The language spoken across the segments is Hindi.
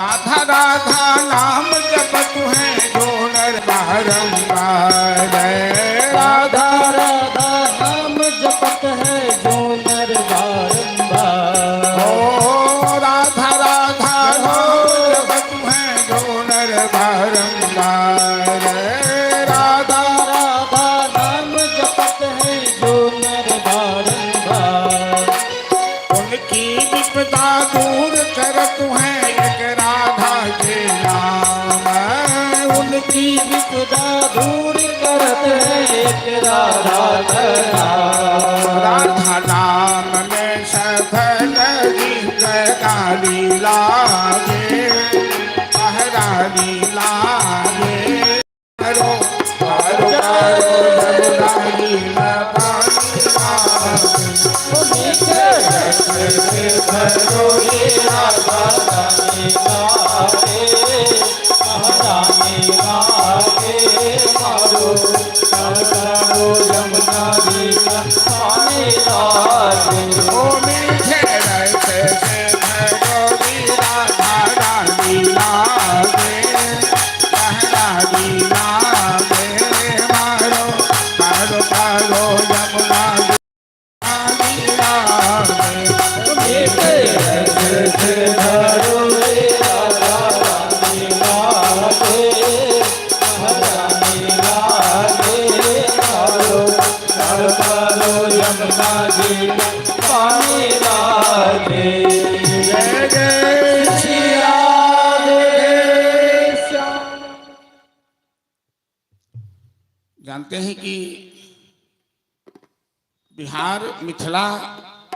राधा राधा नाम जपत है जो नर बारंबार। राधा राधा नाम जपत है जो नर बारंबार। ओ राधा राधा नाम जपत है जो नर बारंबार। राधा राधा नाम जपत है जो नर बारंबार। उनकी विपदा दूर करत है एक राधा के नाम। उनकी विपदा दूर करत है एक राधा का नाम। राधा नाम में सफल गीत गाली लागे, पहराली लागे। करो करो करो जमुनाई में पानी लागे। भरो ये राधा रानी गावे, महारानी गावे मारो। करो यमुना जी का पानी लागे। ओ मीठे रहते से भगोरी राधा रानी लागे, पहराली लागे। मारो मारो मारो जमुना जी लागे। भरो ये राधा रानी गावे, महारानी गावे मारो। करो यमुना जी का पानी लागे। जय जय श्री राधे श्याम। जानते हैं कि बिहार, मिथिला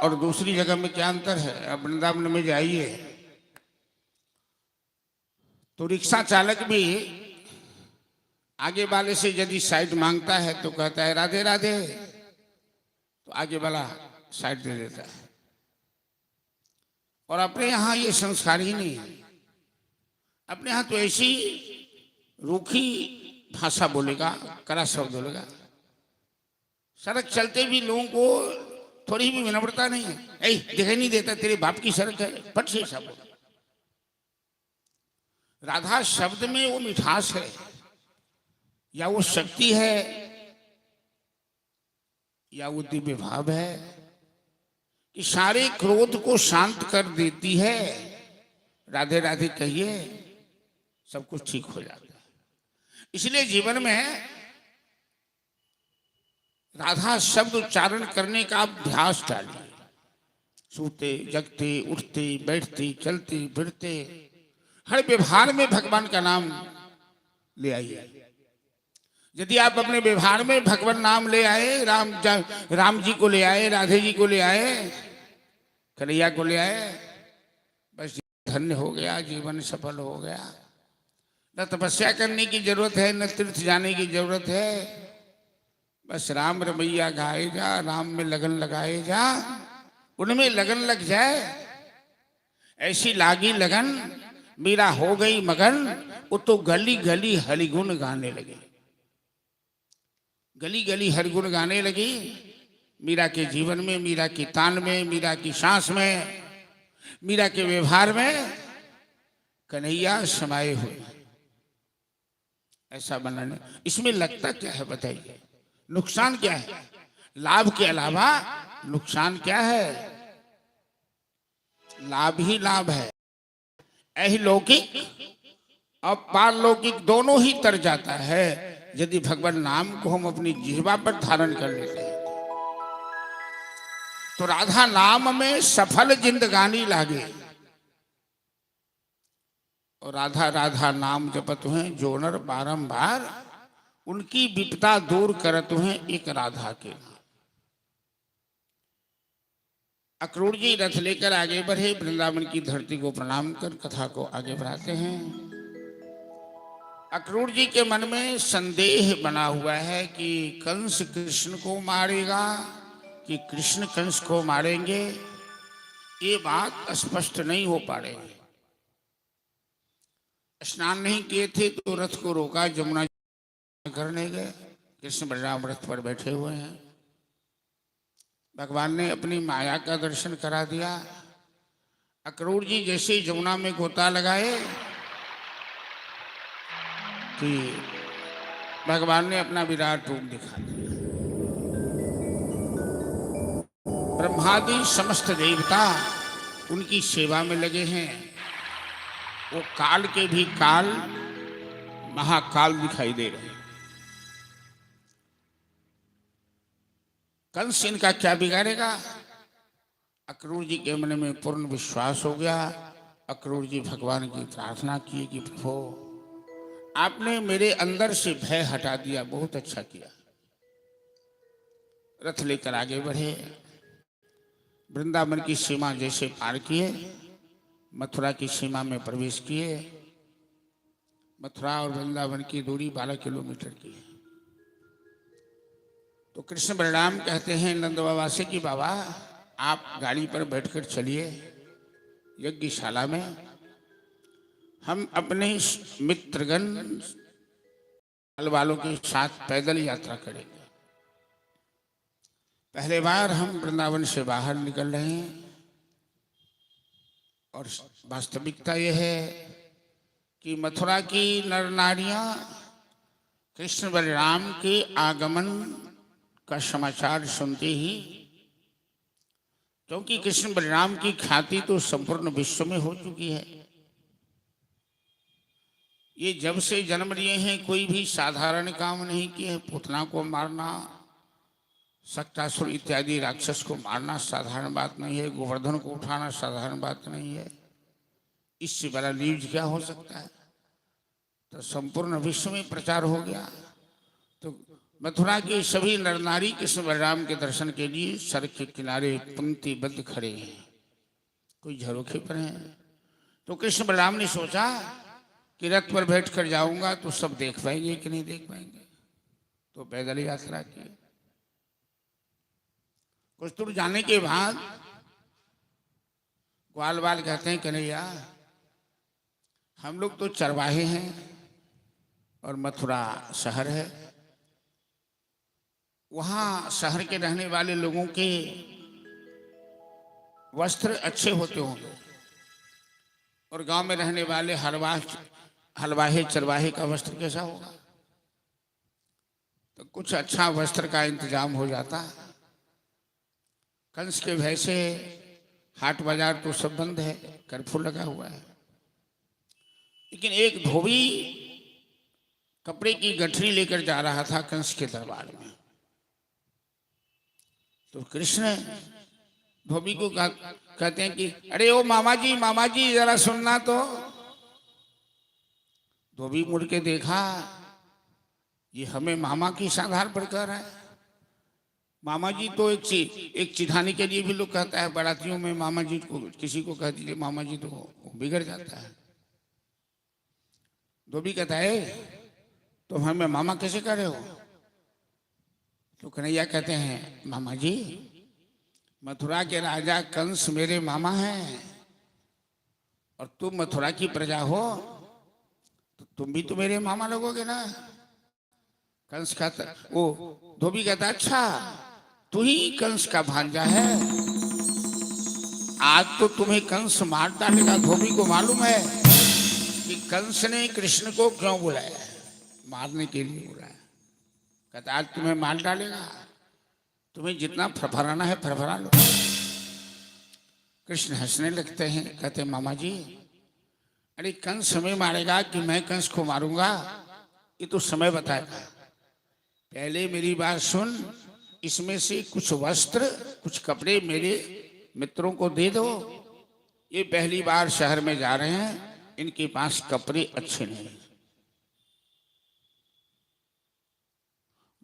और दूसरी जगह में क्या अंतर है? अब वृंदावन में जाइए तो रिक्शा चालक भी आगे वाले से यदि साइड मांगता है तो कहता है राधे राधे, तो आगे वाला साइड दे देता है। और अपने यहाँ ये संस्कार ही नहीं है। अपने यहाँ तो ऐसी रूखी भाषा बोलेगा, कड़ा शब्द बोलेगा। सड़क चलते भी लोगों को थोड़ी भी विनम्रता नहीं है। ऐ दिखाई नहीं देता तेरे बाप की सड़क है, फट से सब। राधा शब्द में वो मिठास है या वो शक्ति है या वो दिव्य भाव है कि सारे क्रोध को शांत कर देती है। राधे राधे कहिए, सब कुछ ठीक हो जाता है। इसलिए जीवन में राधा शब्द उच्चारण करने का अभ्यास डालिए। सोते जगते उठते बैठते चलते फिरते हर व्यवहार में भगवान का नाम ले आइए। यदि आप अपने व्यवहार में भगवान नाम ले आए, राम जी को ले आए, राधे जी को ले आए, कन्हैया को ले आए, बस धन्य हो गया, जीवन सफल हो गया। न तपस्या करने की जरूरत है, न तीर्थ जाने की जरूरत है। बस राम रमैया गाए जा, राम में लगन लगाए जा, उनमें लगन लग जाए। ऐसी लागी लगन मीरा हो गई मगन, वो तो गली गली हरिगुण गाने लगे। गली गली हरिगुण गाने लगी। मीरा के जीवन में, मीरा की तान में, मीरा की सांस में, मीरा के व्यवहार में कन्हैया समाये हुए। ऐसा बनाने इसमें लगता क्या है बताइए? नुकसान क्या है? लाभ के अलावा नुकसान क्या है? लाभ ही लाभ है। अहिलौकिक और पारलौकिक दोनों ही तर जाता है यदि भगवान नाम को हम अपनी जिह्वा पर धारण कर लेते हैं। तो राधा नाम में सफल जिंदगानी लागे। और राधा राधा नाम जपत हैं जो नर बारंबार, उनकी विपदा दूर करत हैं एक राधा के नाम। अक्रूर जी रथ लेकर आगे बढ़े, वृंदावन की धरती को प्रणाम कर कथा को आगे बढ़ाते हैं। अक्रूर जी के मन में संदेह बना हुआ है कि कंस कृष्ण को मारेगा कि कृष्ण कंस को मारेंगे। ये बात स्पष्ट नहीं हो पा रही। स्नान नहीं किए थे तो रथ को रोका, जमुना करने गए। कृष्ण बलराम रथ पर बैठे हुए हैं। भगवान ने अपनी माया का दर्शन करा दिया। अक्रूर जी जैसे जमुना में गोता लगाए कि भगवान ने अपना विराट रूप दिखा दिया। ब्रह्मादि समस्त देवता उनकी सेवा में लगे हैं। वो काल के भी काल महाकाल दिखाई दे रहे हैं। कंस इनका क्या बिगाड़ेगा? अक्रूर जी के मन में पूर्ण विश्वास हो गया। अक्रूर जी भगवान की प्रार्थना की कि प्रभु आपने मेरे अंदर से भय हटा दिया, बहुत अच्छा किया। रथ लेकर आगे बढ़े, वृंदावन की सीमा जैसे पार किए, मथुरा की सीमा में प्रवेश किए। मथुरा और वृंदावन की दूरी 12 किलोमीटर की है। तो कृष्ण बलराम कहते हैं नंद बाबा से कि बाबा आप गाड़ी पर बैठकर चलिए यज्ञशाला में, हम अपने मित्रगण वालों के साथ पैदल यात्रा करेंगे। पहले बार हम वृंदावन से बाहर निकल रहे हैं और वास्तविकता यह है कि मथुरा की नर नारियां कृष्ण बलराम के आगमन का समाचार सुनते ही, क्योंकि कृष्ण बलराम की ख्याति तो संपूर्ण विश्व में हो चुकी है। ये जब से जन्म लिए हैं कोई भी साधारण काम नहीं किए। पुतना को मारना, सक्तासुर इत्यादि राक्षस को मारना साधारण बात नहीं है। गोवर्धन को उठाना साधारण बात नहीं है। इससे बड़ा न्यूज क्या हो सकता है? तो संपूर्ण विश्व में प्रचार हो गया। तो मथुरा के सभी नर नारी कृष्ण बलराम के दर्शन के लिए सड़क के किनारे पंक्तिबद्ध खड़े हैं, कोई झरोखे पर हैं। तो कृष्ण बलराम ने सोचा कि रथ पर बैठ कर जाऊंगा तो सब देख पाएंगे कि नहीं देख पाएंगे, तो पैदल यात्रा की। कुछ दूर जाने के बाद ग्वाल बाल कहते हैं कन्हैया हम लोग तो चरवाहे हैं और मथुरा शहर है, वहां शहर के रहने वाले लोगों के वस्त्र अच्छे होते होंगे और गांव में रहने वाले हलवाहे चरवाहे का वस्त्र कैसा होगा? तो कुछ अच्छा वस्त्र का इंतजाम हो जाता। कंस के भय से हाट बाजार तो सब बंद है, कर्फ्यू लगा हुआ है। लेकिन एक धोबी कपड़े की गठरी लेकर जा रहा था कंस के दरबार में। तो कृष्ण धोबी को कहते हैं कि अरे ओ मामा जी जरा सुनना। तो धोबी मुड़ के देखा, ये हमें मामा किस आधार पर कह रहा है? मामा जी तो एक चिढ़ाने के लिए भी लोग कहता है, बारातियों में मामा जी को किसी को कह दीजिए मामा जी तो बिगड़ जाता है। धोबी कहता है तुम हमें मामा कैसे कह रहे हो? तो कन्हैया कहते हैं मामा जी मथुरा के राजा कंस मेरे मामा हैं और तुम मथुरा की प्रजा हो तो तुम भी तो मेरे मामा लगोगे ना। कंस कहता, वो धोबी कहता अच्छा तू ही कंस का भांजा है, आज तो तुम्हें कंस मार डालेगा। धोबी को मालूम है कि कंस ने कृष्ण को क्यों बुलाया, मारने के लिए बुलाया। कहता आज तुम्हें मार डालेगा, तुम्हें जितना फरफराना है फरफरा लो। कृष्ण हंसने लगते हैं, कहते मामा जी अरे कंस हमें मारेगा कि मैं कंस को मारूंगा ये तो समय बताएगा। पहले मेरी बात सुन, इसमें से कुछ वस्त्र कुछ कपड़े मेरे मित्रों को दे दो। ये पहली बार शहर में जा रहे हैं, इनके पास कपड़े अच्छे नहीं।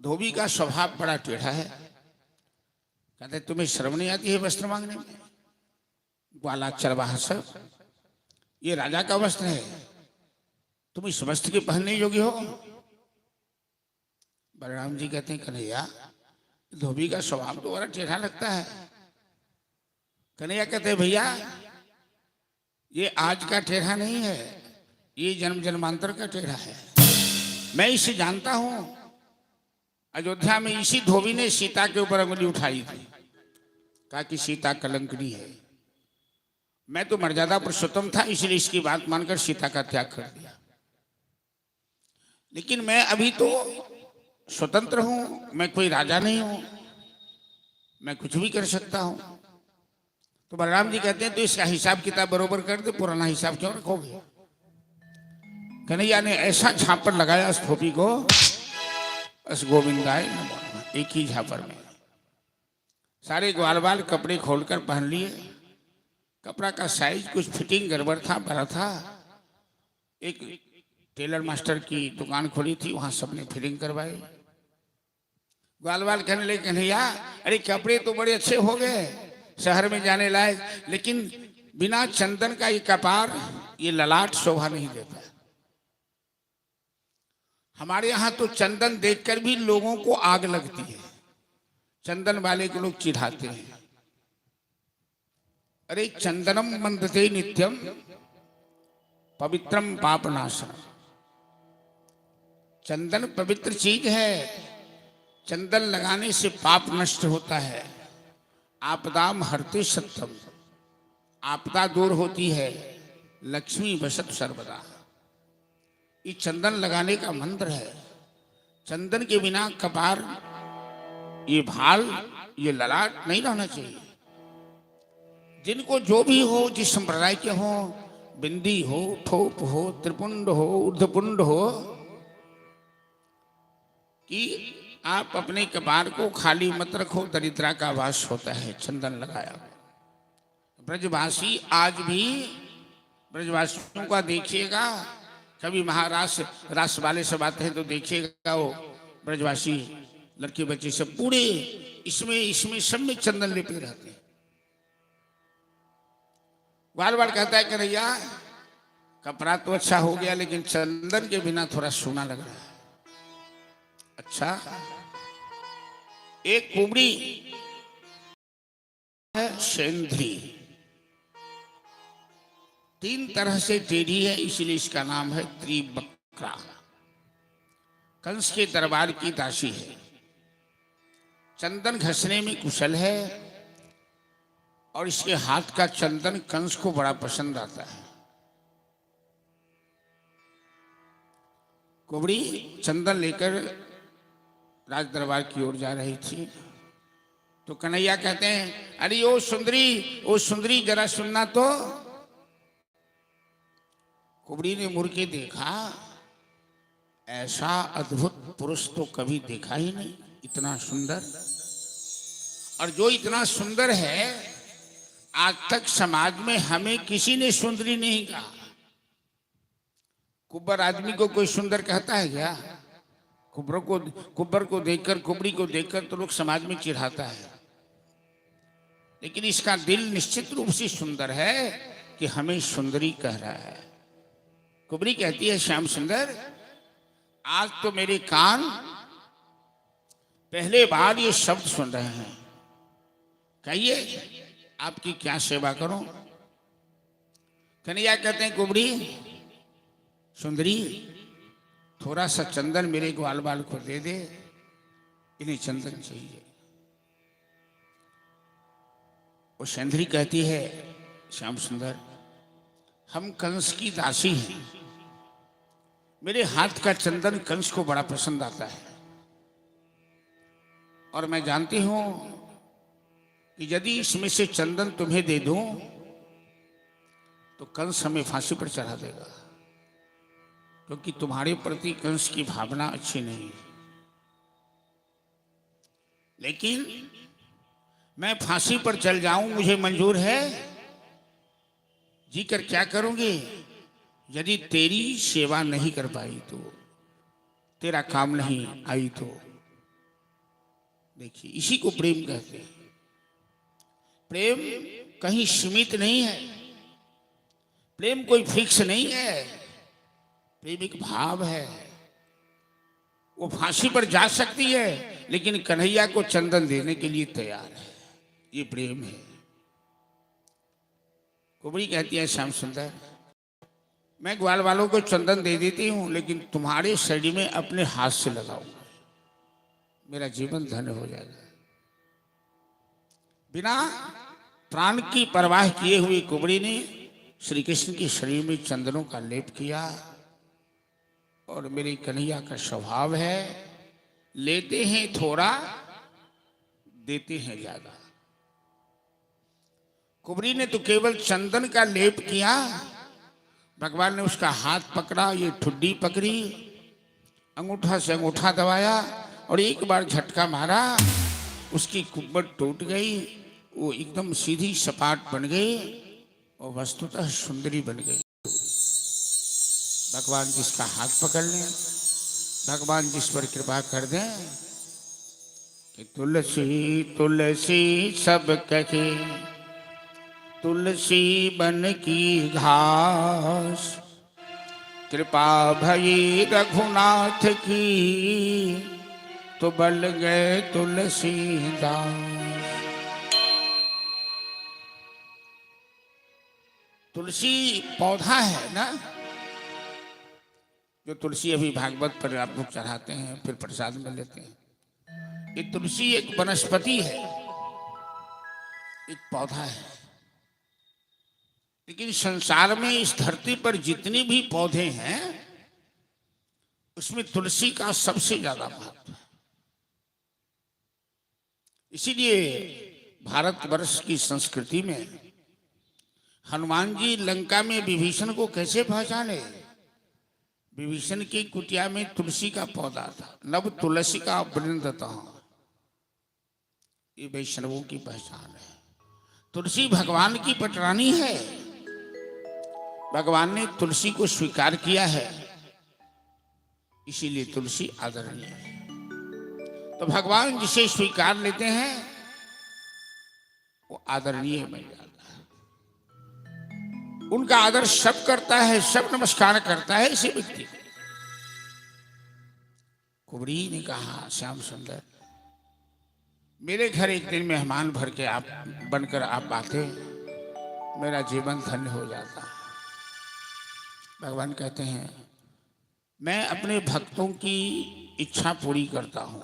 धोबी का स्वभाव बड़ा टेढ़ा है। कहते तुम्हें शर्म नहीं आती है वस्त्र मांगने में? ग्वाला चरवाहा सब, ये राजा का वस्त्र है, तुम इस वस्त्र के पहनने योग्य हो? बलराम जी कहते हैं कन्हैया धोबी का स्वभाव तो बड़ा टेढ़ा लगता है। कन्हैया कहते हैं भैया ये आज का टेढ़ा नहीं है, ये जन्म जन्मांतर का टेढ़ा है। मैं इसे जानता हूं। अयोध्या में इसी धोबी ने सीता के ऊपर अंगुली उठाई थी, कहा कि सीता कलंकनी है। मैं तो मर्यादा पुरुषोत्तम था, इसलिए इसकी बात मानकर सीता का त्याग कर दिया। लेकिन मैं अभी तो स्वतंत्र हूं, मैं कोई राजा नहीं हूं, मैं कुछ भी कर सकता हूं। तो बलराम जी कहते हैं तो इसका हिसाब किताब बरोबर कर दे, पुराना हिसाब क्यों रखोगे। कन्हैया ने ऐसा झापड़ लगाया उस थोपी को, बस गोविंदाय नमः, एक ही झापड़ में सारे ग्वाल बाल कपड़े खोलकर पहन लिए। कपड़ा का साइज कुछ फिटिंग गड़बड़ था, बड़ा था। एक टेलर मास्टर की दुकान खोली थी, वहां सबने फिटिंग करवाई। ग्वाल बाल कहने लगे कन्हैया अरे कपड़े तो बड़े अच्छे हो गए, शहर में जाने लायक, लेकिन बिना चंदन का ये कपार, ये ललाट शोभा नहीं देता। हमारे यहाँ तो चंदन देखकर भी लोगों को आग लगती है, चंदन वाले को लोग चिढ़ाते हैं। अरे चंदनम मंदते नित्यम पवित्रम पापनाशनम, चंदन पवित्र चीज है, चंदन लगाने से पाप नष्ट होता है। आपदाम हरते सत्यम, आपदा दूर होती है, लक्ष्मी वसत सर्वदा। ये चंदन लगाने का मंत्र है। चंदन के बिना कपार, ये भाल, ये ललाट नहीं रहना चाहिए। जिनको जो भी हो, जिस संप्रदाय के हो, बिंदी हो, ठोप हो, त्रिपुंड हो, ऊर्ध्वपुंड हो, कि आप अपने कपार को खाली मत रखो, दरिद्रा का वास होता है चंदन लगाया। ब्रजवासी आज भी, ब्रजवासियों का देखिएगा, कभी महाराष्ट्र राष्ट्र वाले सब आते हैं तो देखिएगा वो ब्रजवासी लड़के बच्चे सब पूरे इसमें सब में चंदन लेते रहते हैं। बार बार कहता है कन्हैया कपड़ा तो अच्छा हो गया, लेकिन चंदन के बिना थोड़ा सूना लग रहा है। अच्छा, एक कुबड़ी है सेंध्री, 3 तरह से टेढ़ी है, इसलिए इसका नाम है त्रिवक्रा। कंस के दरबार की दासी है, चंदन घसने में कुशल है, और इसके हाथ का चंदन कंस को बड़ा पसंद आता है। कुबड़ी चंदन लेकर राज दरबार की ओर जा रही थी, तो कन्हैया कहते हैं अरे ओ सुंदरी जरा सुनना तो। कुबड़ी ने मुड़ के देखा, ऐसा अद्भुत पुरुष तो कभी देखा ही नहीं, इतना सुंदर। और जो इतना सुंदर है, आज तक समाज में हमें किसी ने सुंदरी नहीं कहा। कुब्बर आदमी को कोई सुंदर कहता है क्या? कुब्बर को देखकर, कुबड़ी को देखकर तो लोग समाज में चिढ़ाता है, लेकिन इसका दिल निश्चित रूप से सुंदर है कि हमें सुंदरी कह रहा है। कुबड़ी कहती है श्याम सुंदर, आज तो मेरे कान पहले बार ये शब्द सुन रहे हैं, कहिए आपकी क्या सेवा करूं। कन्हैया कहते हैं कुबड़ी सुंदरी, थोड़ा सा चंदन मेरे ग्वाल बाल को दे दे, इन्हें चंदन चाहिए। वो सेंधरी कहती है श्याम सुंदर, हम कंस की दासी हैं, मेरे हाथ का चंदन कंस को बड़ा पसंद आता है, और मैं जानती हूं कि यदि इसमें से चंदन तुम्हें दे दूं तो कंस हमें फांसी पर चढ़ा देगा, क्योंकि तुम्हारे प्रति कंस की भावना अच्छी नहीं है। लेकिन मैं फांसी पर चल जाऊं, मुझे मंजूर है, जी कर क्या करूंगी, यदि तेरी सेवा नहीं कर पाई तो, तेरा काम नहीं आई तो। देखिए, इसी को प्रेम कहते हैं। प्रेम कहीं सीमित नहीं है, प्रेम कोई फिक्स नहीं है, प्रेम एक भाव है। वो फांसी पर जा सकती है, लेकिन कन्हैया को चंदन देने के लिए तैयार है, ये प्रेम है। कुबड़ी कहती है श्याम सुंदर, मैं ग्वाल वालों को चंदन दे देती हूं, लेकिन तुम्हारे शरीर में अपने हाथ से लगाऊंगा, मेरा जीवन धन्य हो जाएगा। बिना प्राण की परवाह किए हुए कुबड़ी ने श्री कृष्ण के शरीर में चंदनों का लेप किया। और मेरे कन्हैया का स्वभाव है, लेते हैं थोड़ा, देते हैं ज्यादा। कुबरी ने तो केवल चंदन का लेप किया, भगवान ने उसका हाथ पकड़ा, ये ठुड्डी पकड़ी, अंगूठा से अंगूठा दबाया और एक बार झटका मारा, उसकी कुब्बट टूट गई, वो एकदम सीधी सपाट बन गई और वस्तुतः सुंदरी बन गई। भगवान जिसका हाथ पकड़ लें, भगवान जिस पर कृपा कर दें कि तुलसी तुलसी सब कहे, तुलसी बन की घास, कृपा भई रघुनाथ की, तो बल गए तुलसीदास। तुलसी पौधा है ना, जो तुलसी अभी भागवत पर आप लोग चढ़ाते हैं, फिर प्रसाद में लेते हैं। ये तुलसी एक वनस्पति है, एक पौधा है। लेकिन संसार में इस धरती पर जितनी भी पौधे हैं, उसमें तुलसी का सबसे ज्यादा महत्व है। इसीलिए भारतवर्ष की संस्कृति में हनुमान जी लंका में विभीषण को कैसे पहचाने? विभीषण की कुटिया में तुलसी का पौधा था, नव तुलसी का वृंदता। ये वैष्णवों की पहचान है। तुलसी भगवान की पटरानी है। भगवान ने तुलसी को स्वीकार किया है, इसीलिए तुलसी आदरणीय है। तो भगवान जिसे स्वीकार लेते हैं वो आदरणीय बन जाता है। उनका आदर सब करता है, सब नमस्कार करता है इसी व्यक्ति को। कुबरी ने कहा, श्याम सुंदर, मेरे घर एक दिन मेहमान भर के आप बनकर आप आते, मेरा जीवन धन्य हो जाता। भगवान कहते हैं, मैं अपने भक्तों की इच्छा पूरी करता हूं,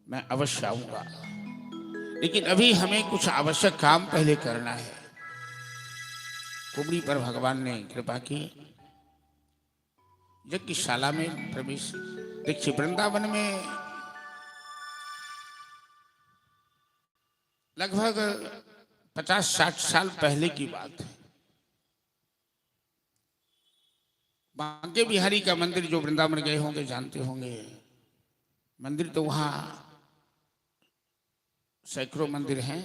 मैं अवश्य आऊंगा, लेकिन अभी हमें कुछ आवश्यक काम पहले करना है। कुबरी पर भगवान ने कृपा की, यज्ञशाला में प्रवेश। देखिए, वृंदावन में लगभग 50-60 साल पहले की बात है। बांके बिहारी का मंदिर, जो वृंदावन गए होंगे जानते होंगे, मंदिर तो वहां सैकड़ों मंदिर हैं,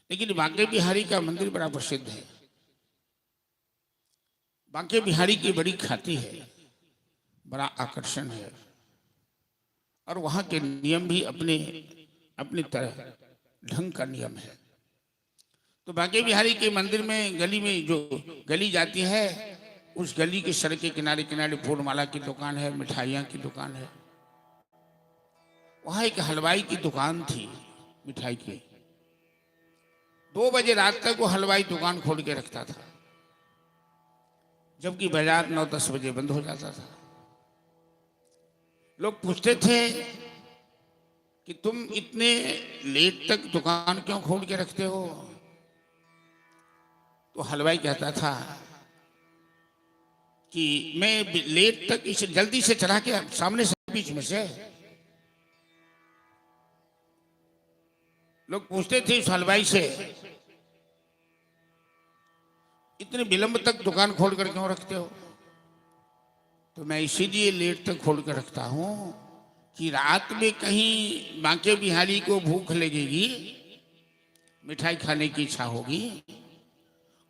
लेकिन बांके बिहारी का मंदिर बड़ा प्रसिद्ध है। बांके बिहारी की बड़ी ख्याति है, बड़ा आकर्षण है, और वहां के नियम भी अपने अपनी तरह ढंग का नियम है। तो बांके बिहारी के मंदिर में गली में जो गली जाती है, उस गली के सड़क के किनारे किनारे फूलमाला की दुकान है, मिठाइयाँ की दुकान है। वहां एक हलवाई की दुकान थी मिठाई की। 2 बजे रात तक वो हलवाई दुकान खोल के रखता था, जबकि बाजार 9-10 बजे बंद हो जाता था। लोग पूछते थे कि तुम इतने लेट तक दुकान क्यों खोल के रखते हो? तो हलवाई कहता था कि मैं लेट तक इसे जल्दी से चला के सामने से बीच में से। लोग पूछते थे उस हलवाई से, इतने विलंब तक दुकान खोल कर क्यों रखते हो? तो मैं इसीलिए लेट तक खोल कर रखता हूं कि रात में कहीं बांके बिहारी को भूख लगेगी, मिठाई खाने की इच्छा होगी,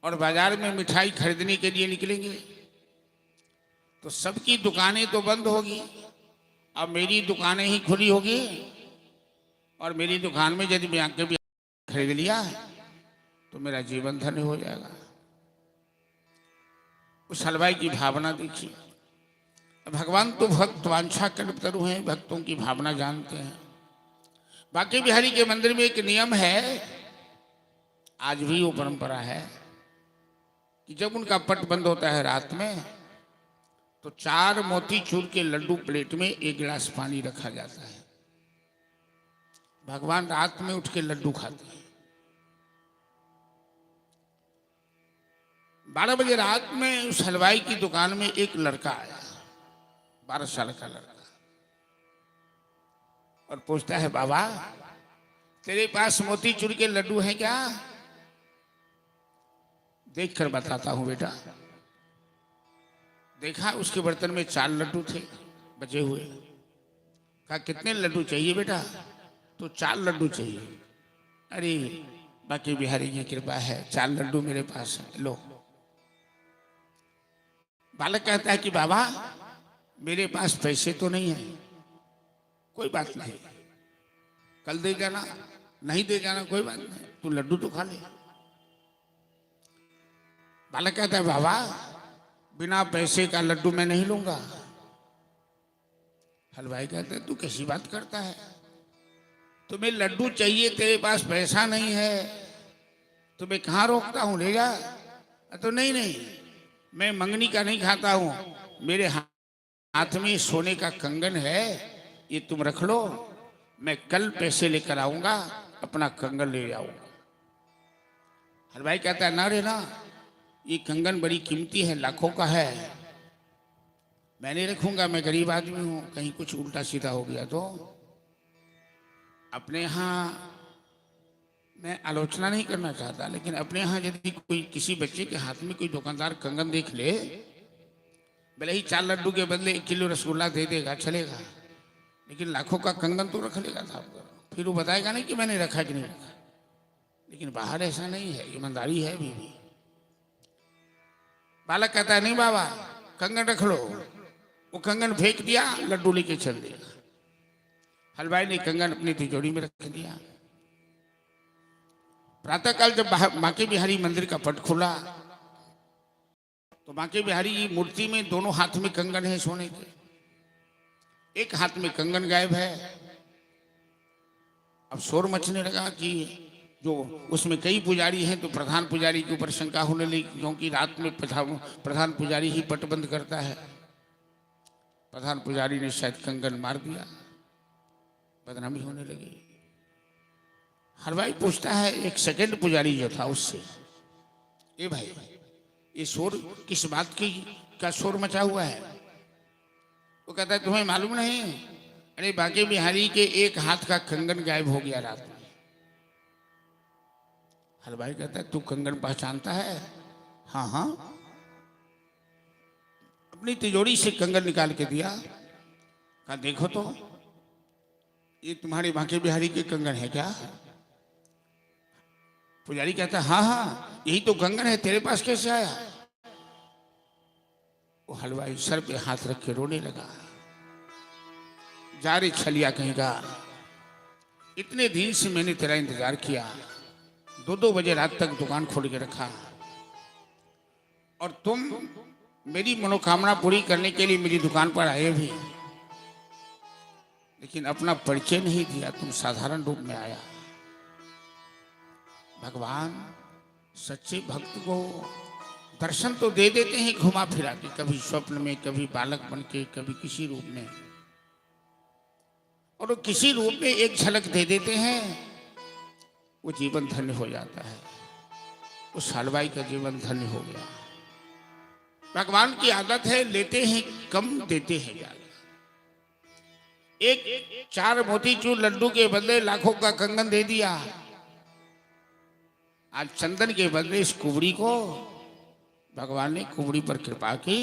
और बाजार में मिठाई खरीदने के लिए निकलेंगे, तो सबकी दुकानें तो बंद होगी, अब मेरी दुकानें ही खुली होगी, और मेरी दुकान में यदि बांके बिहारी खरीद लिया तो मेरा जीवन धन्य हो जाएगा। उस हलवाई की भावना देखिए। भगवान तो भक्त वांछा कल्पतरु हैं, भक्तों की भावना जानते हैं। बांके बिहारी के मंदिर में एक नियम है, आज भी वो परंपरा है, कि जब उनका पट बंद होता है रात में, तो 4 मोतीचूर के लड्डू प्लेट में 1 गिलास पानी रखा जाता है। भगवान रात में उठ के लड्डू खाते हैं। 12 बजे रात में उस हलवाई की दुकान में एक लड़का आया, 12 साल का लड़का, और पूछता है, बाबा तेरे पास मोतीचूर के लड्डू हैं क्या? देख कर बताता हूं बेटा। देखा, उसके बर्तन में 4 लड्डू थे बचे हुए। कहा, कितने लड्डू चाहिए बेटा? तो 4 लड्डू चाहिए। अरे बाकी बिहारी की कृपा है, 4 लड्डू मेरे पास है, लो। बालक कहता है कि बाबा मेरे पास पैसे तो नहीं है। कोई बात नहीं, कल दे जाना, नहीं दे जाना कोई बात नहीं, तू लड्डू तो खा ले। बालक कहता है, बाबा बिना पैसे का लड्डू मैं नहीं लूंगा। हलवाई कहता है, तू कैसी बात करता है? तुम्हें लड्डू चाहिए, तेरे पास पैसा नहीं है, तो मैं कहाँ रोकता हूं, ले जा। तो नहीं नहीं, मैं मंगनी का नहीं खाता हूं, मेरे हाथ में सोने का कंगन है, ये तुम रख लो, मैं कल पैसे लेकर आऊंगा, अपना कंगन ले जाऊंगा। हलवाई कहता है, ना रे ना, ये कंगन बड़ी कीमती है, लाखों का है, मैं नहीं रखूंगा, मैं गरीब आदमी हूं, कहीं कुछ उल्टा सीधा हो गया तो। अपने यहाँ मैं आलोचना नहीं करना चाहता, लेकिन अपने यहाँ यदि कोई किसी बच्चे के हाथ में कोई दुकानदार कंगन देख ले, भले ही 4 लड्डू के बदले 1 किलो रसगुल्ला दे देगा, चलेगा, लेकिन लाखों का कंगन तो रख लेगा साहब। फिर वो बताएगा नहीं कि मैंने रखा कि नहीं रखा। लेकिन बाहर ऐसा नहीं है, ईमानदारी है अभी भी। बालक कहता है, नहीं बाबा कंगन रख लो। वो कंगन फेंक दिया, लड्डू लेके चल दिया। हलवाई ने कंगन अपनी तिजोरी में रख दिया। प्रातःकाल जब बांके बिहारी मंदिर का पट खुला, तो बांके बिहारी की मूर्ति में दोनों हाथ में कंगन है सोने के, एक हाथ में कंगन गायब है। अब शोर मचने लगा कि जो उसमें कई पुजारी हैं, तो प्रधान पुजारी के ऊपर शंका होने लगी, क्योंकि रात में प्रधान पुजारी ही पट बंद करता है। प्रधान पुजारी ने शायद कंगन मार दिया, बदनामी होने लगी। हलवाई पूछता है एक सेकंड पुजारी जो था उससे, ए भाई ये शोर किस बात की का शोर मचा हुआ है? वो कहता है, तुम्हें मालूम नहीं? अरे बांके बिहारी के एक हाथ का कंगन गायब हो गया रात में। हलवाई कहता है, तू कंगन पहचानता है? हाँ हाँ। अपनी तिजोरी से कंगन निकाल के दिया। कहा, देखो तो ये तुम्हारे बांके बिहारी के कंगन है क्या? पुजारी कहता है, हाँ हाँ यही तो कंगन है, तेरे पास कैसे आया? वो हलवाई सर पे हाथ रख के रोने लगा। जा रे छलिया कहीं का, इतने दिन से मैंने तेरा इंतजार किया, 2-2 बजे रात तक दुकान खोल के रखा, और तुम मेरी मनोकामना पूरी करने के लिए मेरी दुकान पर आए भी, लेकिन अपना परिचय नहीं दिया, तुम साधारण रूप में आया। भगवान सच्चे भक्त को दर्शन तो दे देते हैं घुमा फिरा के, कभी स्वप्न में, कभी बालक बन के, कभी किसी रूप में, और वो किसी रूप में एक झलक दे देते हैं, वो जीवन धन्य हो जाता है। उस हलवाई का जीवन धन्य हो गया। भगवान की आदत है, लेते हैं कम, देते हैं ज्यादा। एक 4 मोतीचूर लड्डू के बदले लाखों का कंगन दे दिया। आज चंदन के बदले इस कुबड़ी को भगवान ने कुबड़ी पर कृपा की,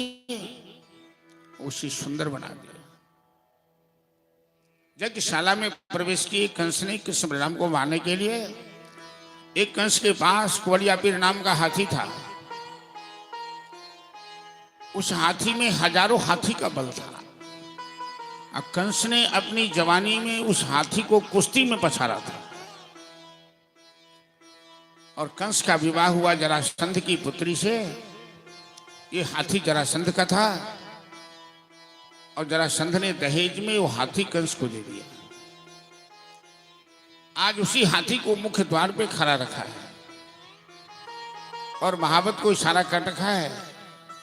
उसे सुंदर बना दिया। यज्ञशाला में प्रवेश किए कंस ने कृष्ण बलराम को मारने के लिए। एक कंस के पास कुवड़िया पीर नाम का हाथी था। उस हाथी में हजारों हाथी का बल था। अब कंस ने अपनी जवानी में उस हाथी को कुश्ती में पछाड़ा था, और कंस का विवाह हुआ जरासंध की पुत्री से। ये हाथी जरासंध का था, और जरासंध ने दहेज में वो हाथी कंस को दे दिया। आज उसी हाथी को मुख्य द्वार पे खड़ा रखा है, और महावत को इशारा कर रखा है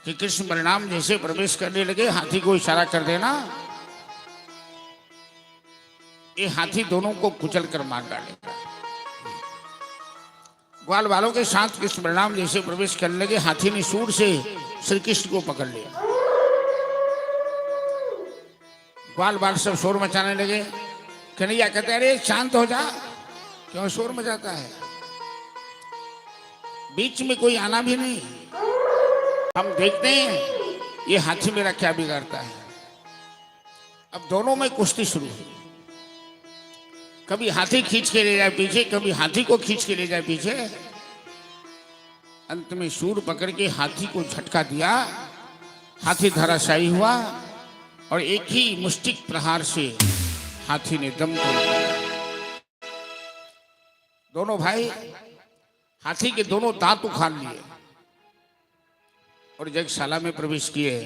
कि कृष्ण बलराम जैसे प्रवेश करने लगे, हाथी को इशारा कर देना, ये हाथी दोनों को कुचल कर मार डालेगा। ग्वाल वालों के साथ कृष्ण बलराम जैसे प्रवेश करने लगे, हाथी ने सूंड से श्री कृष्ण को पकड़ लिया। ग्वाल बाल सब शोर मचाने लगे। कन्हैया कहते अरे शांत हो जा, क्यों शोर मचाता है, बीच में कोई आना भी नहीं, हम देखते हैं ये हाथी मेरा क्या बिगाड़ता है। अब दोनों में कुश्ती शुरू हुई। कभी हाथी खींच के ले जाए पीछे, कभी हाथी को खींच के ले जाए पीछे। अंत में सूर पकड़ के हाथी को झटका दिया, हाथी धराशायी हुआ और एक ही मुष्टिक प्रहार से हाथी ने दम तोड़ दिया। दोनों भाई हाथी के दोनों दांत उखाड़ लिए और यज्ञशाला में प्रवेश किए।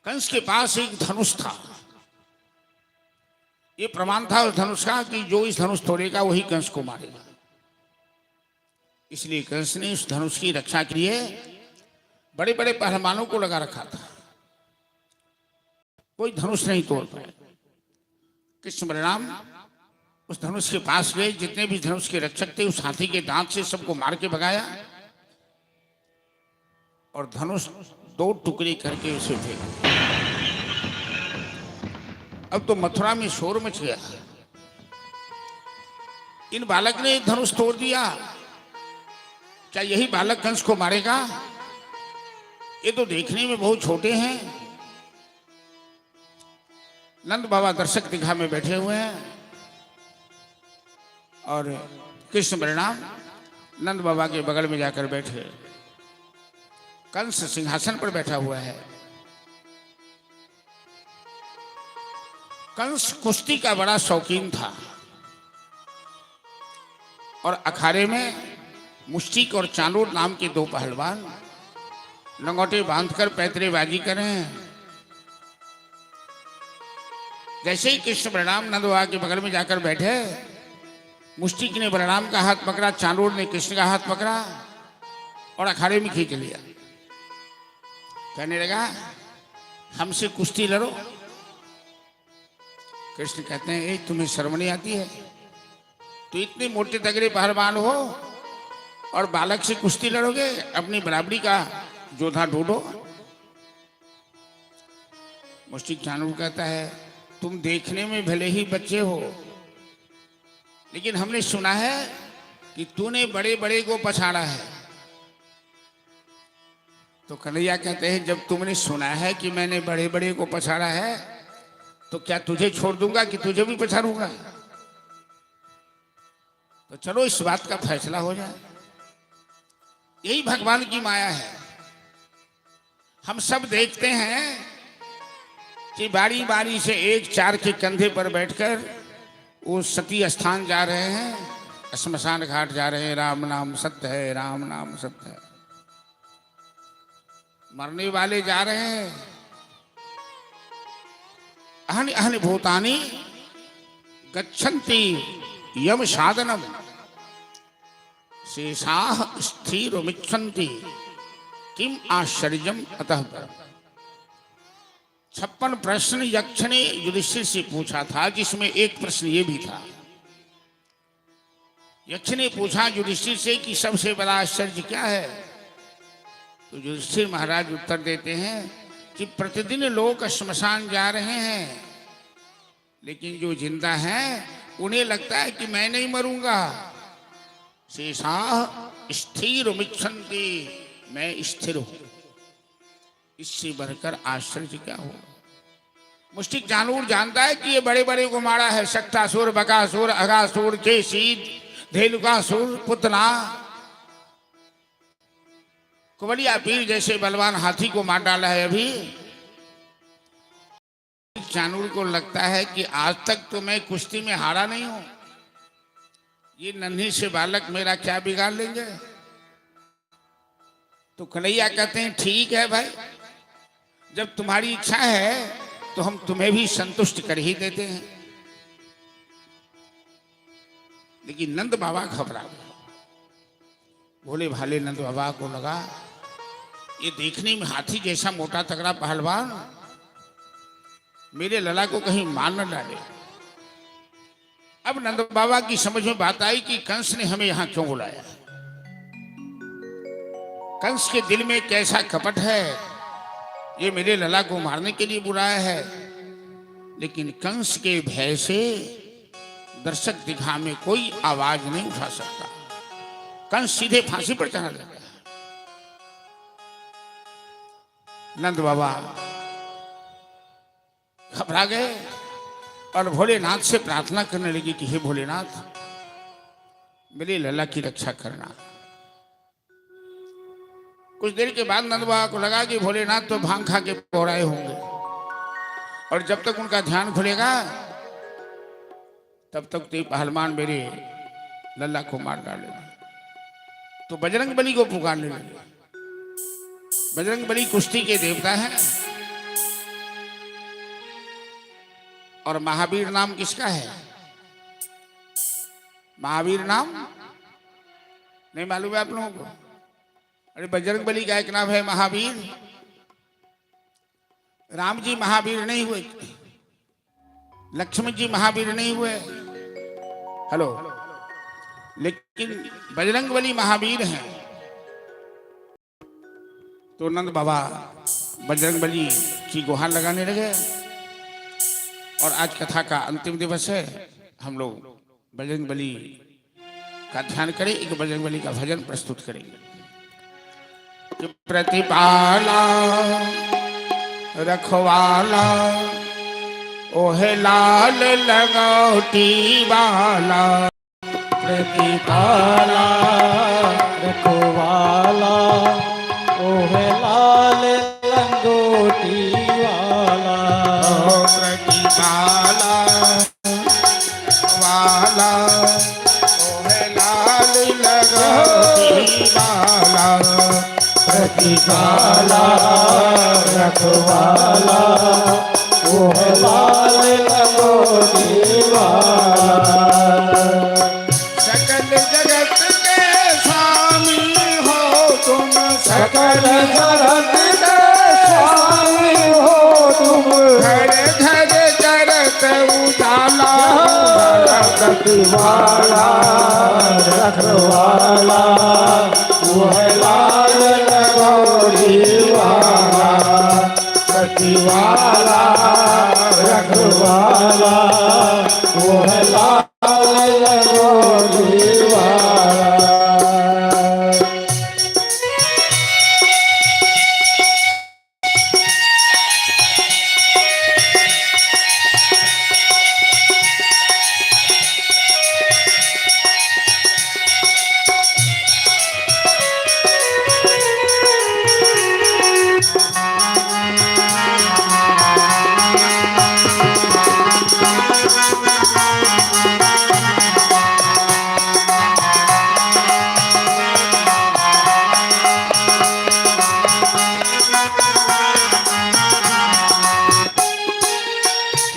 कंस के पास एक धनुष था। ये प्रमाण था उस धनुष का कि जो इस धनुष तोड़ेगा वही कंस को मारेगा। इसलिए कंस ने उस धनुष की रक्षा के लिए बड़े बड़े पहलवानों को लगा रखा था, कोई धनुष नहीं तोड़ पाए। कृष्ण बलराम उस धनुष के पास गए, जितने भी धनुष के रक्षक थे उस हाथी के दांत से सबको मार के भगाया और धनुष दो टुकड़े करके उसे फेंक दिया। अब तो मथुरा में शोर मच गया। इन बालक ने धनुष तोड़ दिया, क्या यही बालक कंस को मारेगा? ये तो देखने में बहुत छोटे हैं। नंद बाबा दर्शक दीघा में बैठे हुए हैं और कृष्ण बलराम नंद बाबा के बगल में जाकर बैठे। कंस सिंहासन पर बैठा हुआ है। कंस कुश्ती का बड़ा शौकीन था और अखाड़े में मुष्टिक और चांदूर नाम के दो पहलवान लंगोटे बांधकर पैतरेबाजी कर रहे हैं। जैसे ही कृष्ण बलराम नंद बाबा के बगल में जाकर बैठे, मुष्टिक ने बलराम का हाथ पकड़ा, चांदूर ने कृष्ण का हाथ पकड़ा और अखाड़े में खींच लिया। कहने लगा हमसे कुश्ती लड़ो। कृष्ण कहते हैं ए तुम्हें शर्म नहीं आती है? तो इतने मोटे तगड़े पहलवान हो और बालक से कुश्ती लड़ोगे? अपनी बराबरी का जोधा ढूंढो। मुष्टिक चाणूर कहता है तुम देखने में भले ही बच्चे हो, लेकिन हमने सुना है कि तूने बड़े बड़े को पछाड़ा है। तो कन्हैया कहते हैं जब तुमने सुना है कि मैंने बड़े बड़े को पछाड़ा है तो क्या तुझे छोड़ दूंगा कि तुझे भी पछाड़ूंगा? तो चलो इस बात का फैसला हो जाए। यही भगवान की माया है। हम सब देखते हैं कि बारी बारी से एक चार के कंधे पर बैठकर वो सती स्थान जा रहे हैं, श्मशान घाट जा रहे हैं। राम नाम सत्य है, राम नाम सत्य है। मरने वाले जा रहे हैं। अहनि अहनि भूतानि गच्छन्ति यम साधनम शेषाः स्थिरमिच्छन्ति किम आश्चर्यम अतः परम। 56 प्रश्न यक्ष ने युधिष्ठिर से पूछा था, जिसमें एक प्रश्न ये भी था। यक्ष ने पूछा युधिष्ठिर से कि सबसे बड़ा आश्चर्य क्या है? तो युधिष्ठिर महाराज उत्तर देते हैं कि प्रतिदिन लोग श्मशान जा रहे हैं, लेकिन जो जिंदा हैं उन्हें लगता है कि मैं नहीं मरूंगा। शेषाः स्थिरमिच्छन्ति, मैं स्थिर हूं। इससे बढ़कर आश्चर्य क्या हो? मुष्टिक चाणूर जानता है कि ये बड़े बड़े को मारा है। शक्तासुर, बकासुर, अगासुर, केशीद, धेनुकासुर, पुतना, कुबलिया पीर जैसे बलवान हाथी को मार डाला है। अभी चाणूर को लगता है कि आज तक तो मैं कुश्ती में हारा नहीं हूं, ये नन्ही से बालक मेरा क्या बिगाड़ लेंगे। तो कन्हैया कहते हैं ठीक है भाई, जब तुम्हारी इच्छा है तो हम तुम्हें भी संतुष्ट कर ही देते हैं। लेकिन नंद बाबा घबरा गए। भोले भाले नंद बाबा को लगा ये देखने में हाथी जैसा मोटा तगड़ा पहलवान मेरे लला को कहीं मार न डाले। अब नंद बाबा की समझ में बात आई कि कंस ने हमें यहां क्यों बुलाया। कंस के दिल में कैसा कपट है, ये मेरे लला को मारने के लिए बुलाया है। लेकिन कंस के भय से दर्शक दिखा में कोई आवाज नहीं उठा सकता। कंस सीधे फांसी पर चढ़ा जाता है। नंद बाबा घबरा गए और भोलेनाथ से प्रार्थना करने लगी कि हे भोलेनाथ, मेरे लला की रक्षा करना। कुछ देर के बाद नंद बाबा को लगा कि भोलेनाथ तो भांग खा के पौराए होंगे और जब तक उनका ध्यान खुलेगा तब तक तो पहलवान मेरे लल्ला को मार डालेगा। तो बजरंग बली को पुकारने लगे। बजरंग बली कुश्ती के देवता हैं और महावीर नाम किसका है? महावीर नाम नहीं मालूम है आप लोगों को? अरे बजरंग बली का एक नाम है महावीर। राम जी महावीर नहीं हुए, लक्ष्मण जी महावीर नहीं हुए, हेलो, लेकिन बजरंग बली महावीर हैं। तो नंद बाबा बजरंग बली की गुहार लगाने लगे और आज कथा का अंतिम दिवस है। हम लोग बजरंग बली का ध्यान करें, एक बजरंग बली का भजन प्रस्तुत करेंगे। प्रतिपाला रखवाला ओहे लाल लगौटी वाला, प्रतिपाला रखवाला ओहे लाल लंगोटी वाला। प्रतिपाला वाला ओहे लाल लगौटी वाला, प्रतिपाला रखवाला ओहे लाल लंगोटी वाला। सकल जगत के स्वामी हो तुम, सकल जगत के स्वामी हो तुम, घर घर करत उजाला, प्रतिपाला रखवाला ओहे लाल लगौरी वाला। प्रतिपाला रखवाला ओहे लाल लगौरी वाला।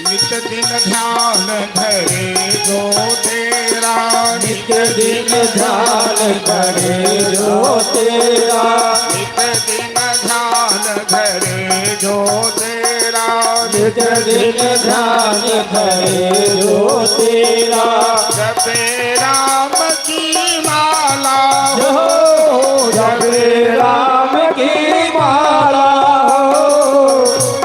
नित दिन ध्यान धरे जो तेरा, नित दिन ध्यान करे जो तेरा, नित दिन ध्यान धरे जो तेरा, नित दिन ध्यान करे जो तेरा। जपे राम की माला जो जपे राम की माला हो,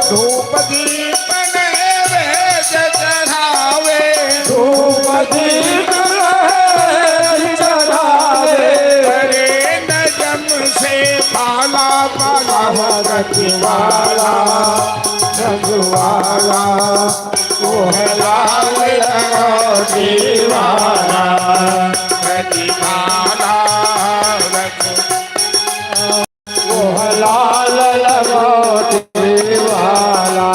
धूप दीप नैवेद्य चढ़ावे, धूप दीप चढ़ावे, करे न जम से पाला पाला। प्रतिपाला रखवाला ओहे लाल लगौरी वाला। प्रतिपाला ओहे लाल लगौरी वाला।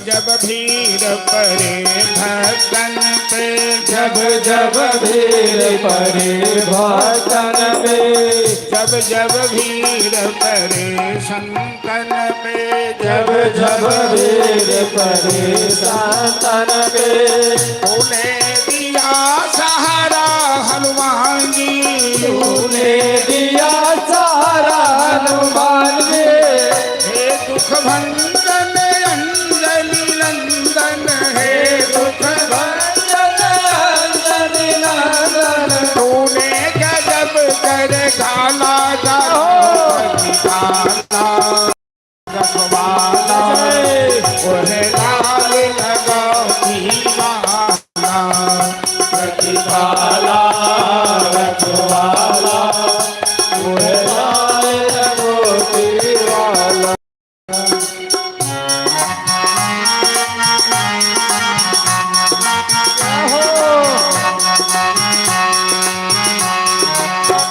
जब भीड़ परे भक्तन पे, जब जब भीड़ परे भक्तन पे, जब जब भीड़ परे संतन पे, जब जब भीड़ परे संतन पे, तूने दिया सहारा हनुमान जी, तूने दिया सहारा हनुमान जी, हे दुख भंजन अंजलि नंदन, हे दुख भंजन अंजनी नंदन, तूने गजब कर गाला रखवाला, ओहे लाल लगो दीवाना, प्रतिभाला रखवाला, ओहे लाल लगो दीवाला।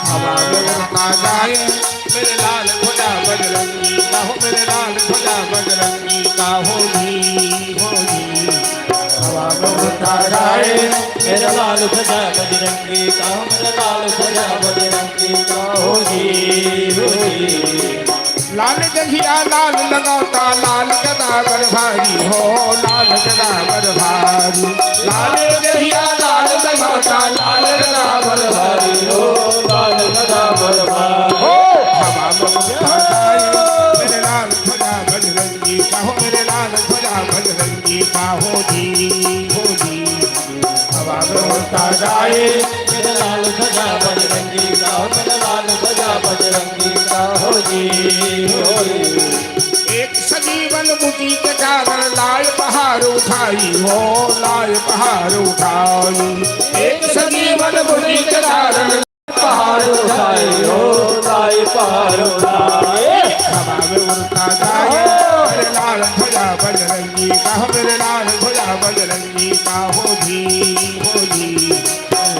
हमारे उड़ता जाए मेरे लाल ध्वजा बजरंगी का हो, मेरे लाल ध्वजा बजरंगी का होली होली। हवा में उड़ता जाए मेरा लाल ध्वजा बजरंगी का, मेरा लाल ध्वजा बजरंगी का, होली होली। लाल दहिया लाल लगाता लाल गदा भारी हो, लाल गदा भारी, लाल दहिया लाल लगाता लाल गदा भारी हो, लाल गदा भारी हो। हवा में उड़ता जाए मेरे लाल ध्वजा बजरंगी का हो, मेरे लाल ध्वजा बजरंगी का होली होली। हवा में उड़ता जाए मेरा लाल ध्वजा बजरंगी का, मेरा लाल ध्वजा बजरंगी का, होली होली। एक सजीवन बुद्धि के कारण लाल पहाड़ उठाई हो, लाल पहाड़ उठाई, एक सजीवन बुद्धि के कारण पहाड़ उठाए हो, लाल पहाड़ उठाए। हवा में उड़ता जाए मेरे लाल ध्वजा बजरंगी का हो, मेरे लाल ध्वजा बजरंगी का होली होली।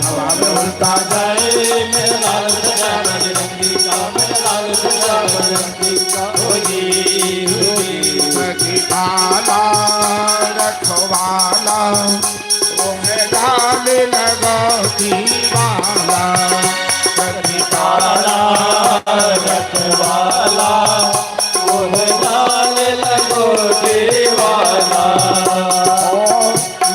हवा में उड़ता जाए मेरा लाल ध्वजा बजरंगी का, मेरा लाल ध्वजा बजरंगी का, होली होली। प्रतिपाला रखवाला, ओहे लाल लगो दीवाना, प्रतिपाला रखवाला, ओहे लाल लगो दीवाना।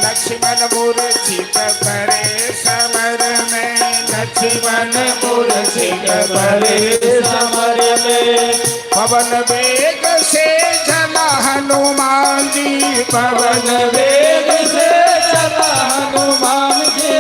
लक्ष्मण मूर्छित परे समर में, लक्ष्मण मूर्छित परे समर में, पवन वेग से चला हनुमान जी, पवन वेग से चला हनुमान जी,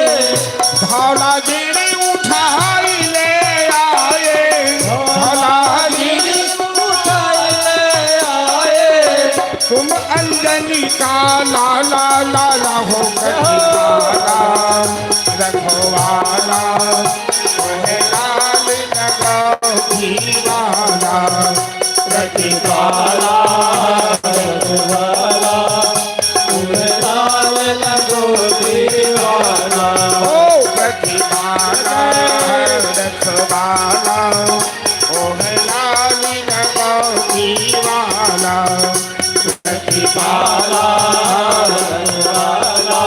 धौला गिरी उठाई ले आए, धौला गिरी उठाए ले आए। तुम अंजनी का लाला लाला हो कटिवाला रखवाला, ओहे लाल लगो दीवाना, प्रतिपाला रखवाला, ओहे लाल लगो दीवाना। ओ प्रतिपाला रखवाला, ओहे लाल लगो दीवाना, प्रतिपाला रखवाला,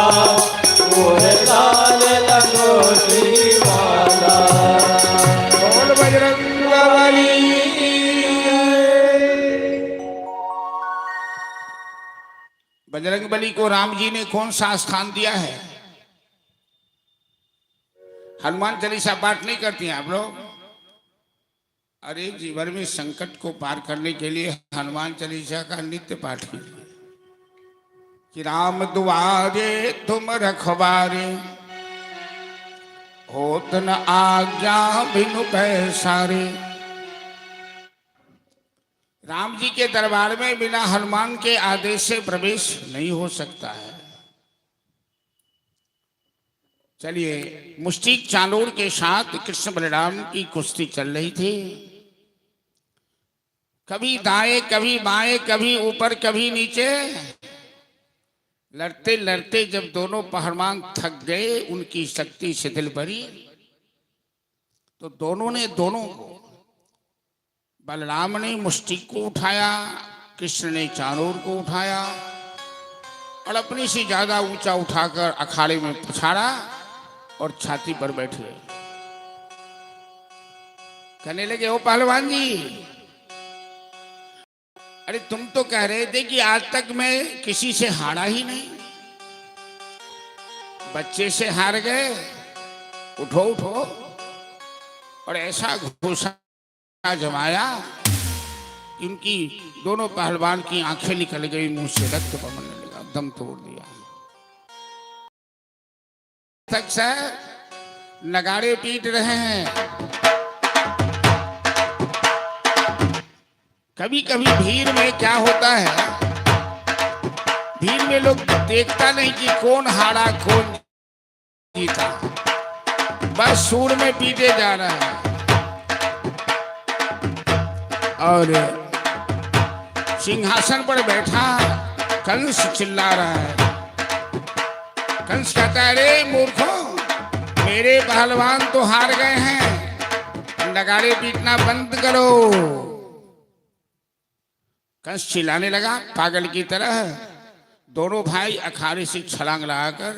ओहे लाल लगो दीवाना। बोल बजरंग बली। बजरंग बली को राम जी ने कौन सा स्थान दिया है? हनुमान चालीसा पाठ नहीं करती हैं आप लोग? अरे जीवन में संकट को पार करने के लिए हनुमान चालीसा का नित्य पाठ कीजिए कि राम दुआरे तुम रखवारे, होत न आज्ञा बिनु पैसारे। राम जी के दरबार में बिना हनुमान के आदेश से प्रवेश नहीं हो सकता है। चलिए, मुष्टिक चांदोर के साथ कृष्ण बलराम की कुश्ती चल रही थी। कभी दाएं कभी बाएं, कभी ऊपर कभी नीचे। लड़ते लड़ते जब दोनों पहलवान थक गए, उनकी शक्ति शिथिल पड़ी, तो दोनों को बलराम ने मुष्टिक को उठाया, कृष्ण ने चाणूर को उठाया। और अपनी से ज्यादा ऊंचा उठाकर अखाड़े में पछाड़ा और छाती पर बैठे। कहने लगे, ओ पहलवान जी, अरे तुम तो कह रहे थे कि आज तक मैं किसी से हारा ही नहीं, बच्चे से हार गए, उठो उठो। और ऐसा घूसा जमाया कि उनकी दोनों पहलवान की आंखें निकल गई, मुंह से रक्त बहने लगा, दम तोड़ दिया। तक से नगाड़े पीट रहे हैं। कभी कभी भीड़ में क्या होता है, भीड़ में लोग देखता नहीं कि कौन हारा कौन जीता, बस सूर में पीटे जा रहा है। और सिंहासन पर बैठा कंस चिल्ला रहा है। कंस कहता है, अरे मूर्खों, मेरे पहलवान तो हार गए हैं, नगाड़े पीटना बंद करो। कंस चिल्लाने लगा पागल की तरह। दोनों भाई अखाड़े से छलांग लगाकर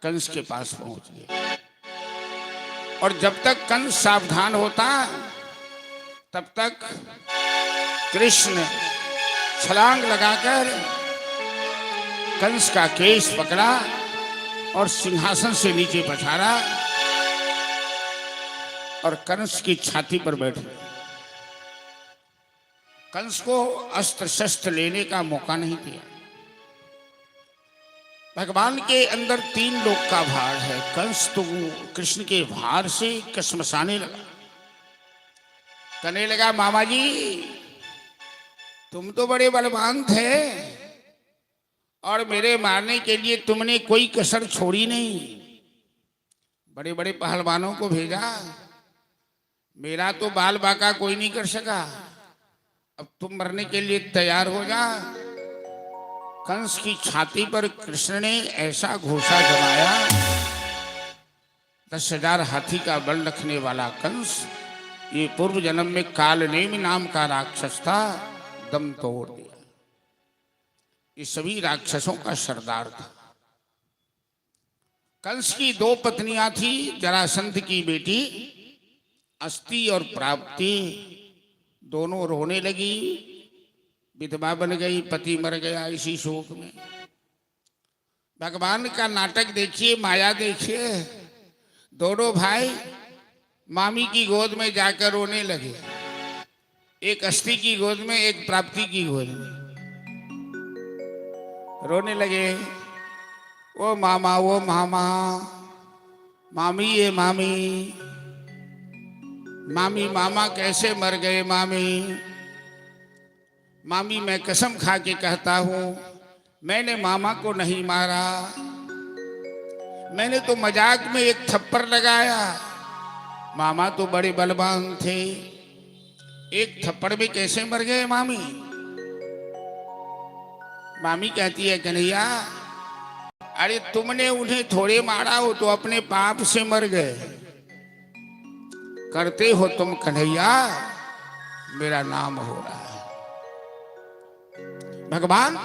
कंस के पास पहुंच गए। और जब तक कंस सावधान होता तब तक कृष्ण छलांग लगाकर कंस का केस पकड़ा और सिंहासन से नीचे पछाड़ा और कंस की छाती पर बैठ गए। कंस को अस्त्र शस्त्र लेने का मौका नहीं दिया। भगवान के अंदर 3 लोक का भार है। कंस तो कृष्ण के भार से कसमसाने लगा, कहने लगा, मामा जी तुम तो बड़े बलवान थे और मेरे मारने के लिए तुमने कोई कसर छोड़ी नहीं। बड़े बड़े पहलवानों को भेजा, मेरा तो बाल बाका कोई नहीं कर सका। अब तुम मरने के लिए तैयार हो जा। कंस की छाती पर कृष्ण ने ऐसा घूसा जमाया, 10,000 हाथी का बल रखने वाला कंस ये पूर्व जन्म में कालनेमि नाम का राक्षस था, दम तोड़ दिया। ये सभी राक्षसों का सरदार था। कंस की 2 पत्नियां थी, जरासंध की बेटी अस्ति और प्राप्ति। दोनों रोने लगी, विधवा बन गई, पति मर गया, इसी शोक में। भगवान का नाटक देखिए, माया देखिए। दोनों भाई मामी की गोद में जाकर रोने लगे, एक अस्ति की गोद में, एक प्राप्ति की गोद में रोने लगे। वो मामा, वो मामा, मामी ये मामी, मामी मामा कैसे मर गए मामी। मामी मैं कसम खा के कहता हूं, मैंने मामा को नहीं मारा, मैंने तो मजाक में एक थप्पड़ लगाया। मामा तो बड़े बलवान थे, एक थप्पड़ में कैसे मर गए मामी। मामी कहती है, कन्हैया अरे तुमने उन्हें थोड़े मारा हो तो अपने पाप से मर गए, करते हो तुम कन्हैया, मेरा नाम हो रहा है। भगवान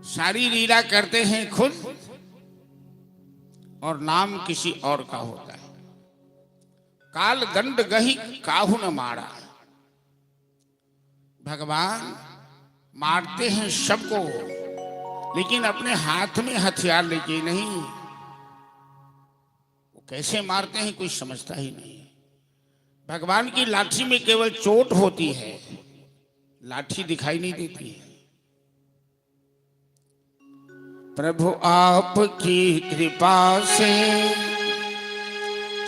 सारी लीला करते हैं खुद और नाम किसी और का होता है। काल दंड गही काहू न मारा। भगवान मारते हैं सबको, लेकिन अपने हाथ में हथियार लेके नहीं। वो कैसे मारते हैं कोई समझता ही नहीं। भगवान की लाठी में केवल चोट होती है, लाठी दिखाई नहीं देती है। प्रभु आपकी कृपा से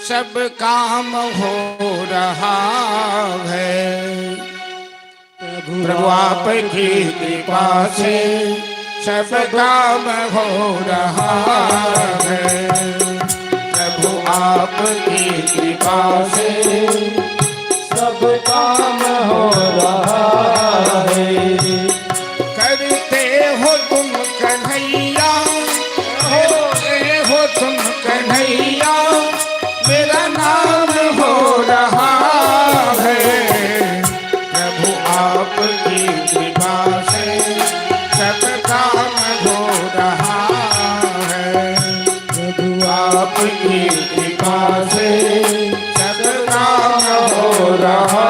सब काम हो रहा है। प्रभु आपकी कृपा से सब काम हो रहा है। प्रभु आपकी कृपा से सब काम हो रहा है। करते हो तुम कन्हैया, करते हो तुम कन्हैया, मेरा नाम हो रहा है। प्रभु आपकी कृपा से सब काम हो प्रभु आपकी कृपा से सब काम हो रहा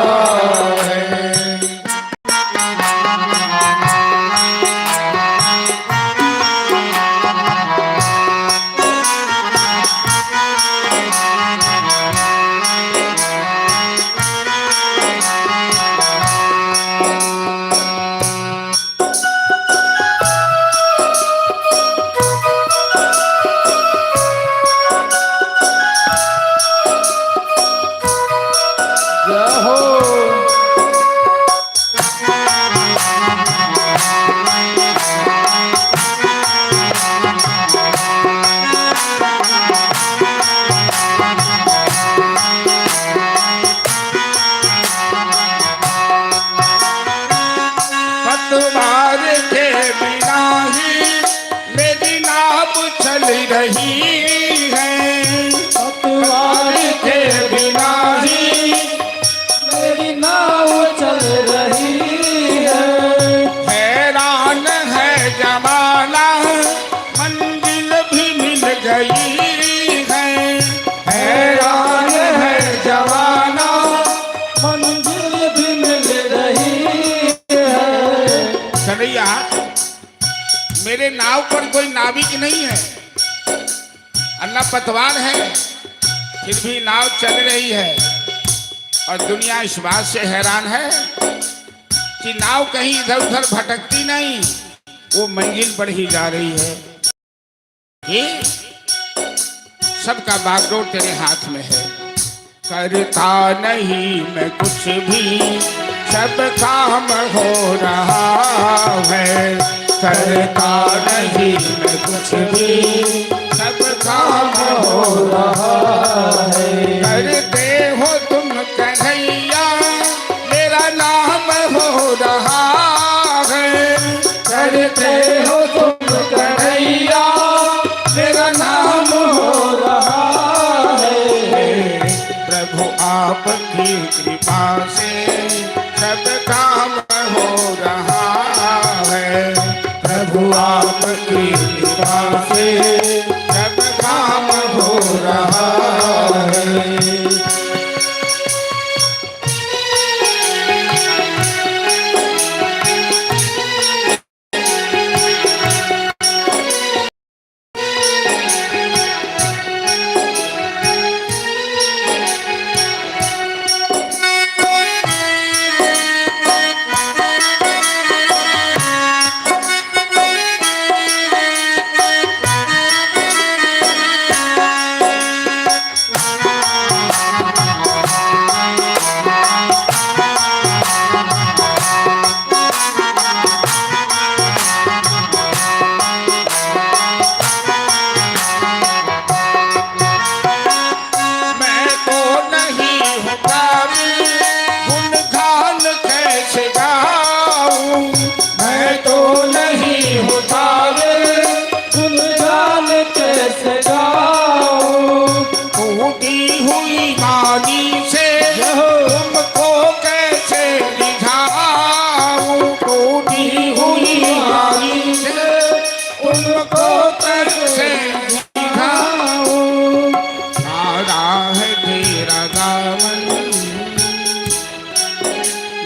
है। तुम्हारे के बिना ही मेरी नाव चल रही है, तुम्हारे के बिना ही मेरी नाव चल रही है। हैरान है जमाना मंजिल भी मिल गई है, हैरान है जमाना मंजिल भी मिल रही है। कन्हैया मेरे नाव पर कोई नाविक नहीं है, अल्लाह पतवार है, फिर भी नाव चल रही है। और दुनिया इस बात से हैरान है कि नाव कहीं इधर उधर भटकती नहीं, वो मंजिल पर ही जा रही है। ये सबका बागडोर तेरे हाथ में है। करता नहीं मैं कुछ भी, सब काम हो रहा है। करता नहीं मैं कुछ भी, सब काम हो रहा है। करते हो तुम कन्हैया मेरा नाम हो रहा है। करते हो तुम कन्हैया मेरा नाम हो रहा है। प्रभु आपकी कृपा से सब काम हो रहा है। प्रभु आपकी कृपा से सब काम हो रहा है।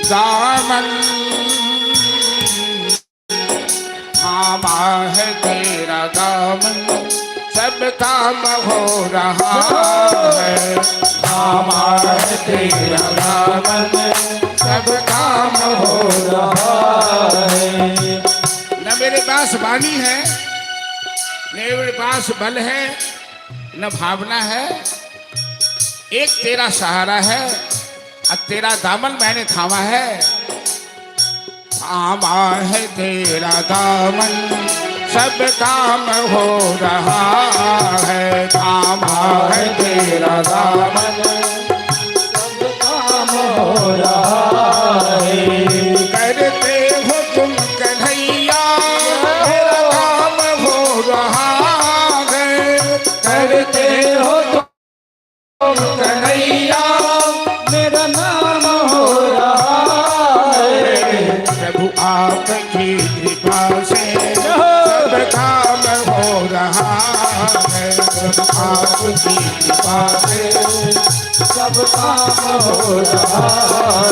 दामन थामा है तेरा दामन, सब काम हो रहा है। थामा है तेरा दामन, सब काम हो रहा है। न मेरे पास वाणी है, न मेरे पास बल है, न भावना है, एक तेरा सहारा है और तेरा दामन मैंने थामा है। थामा है तेरा दामन, सब काम हो रहा है। थामा है तेरा दामन, सब काम हो रहा है। करते हो तुम कन्हैया मेरा काम हो रहा है। करते हो तुम कन्हैया मेरा नाम हो रहा है। प्रभु आपकी कृपा से सब काम हो रहा है। आपकी कृपा से सब काम हो रहा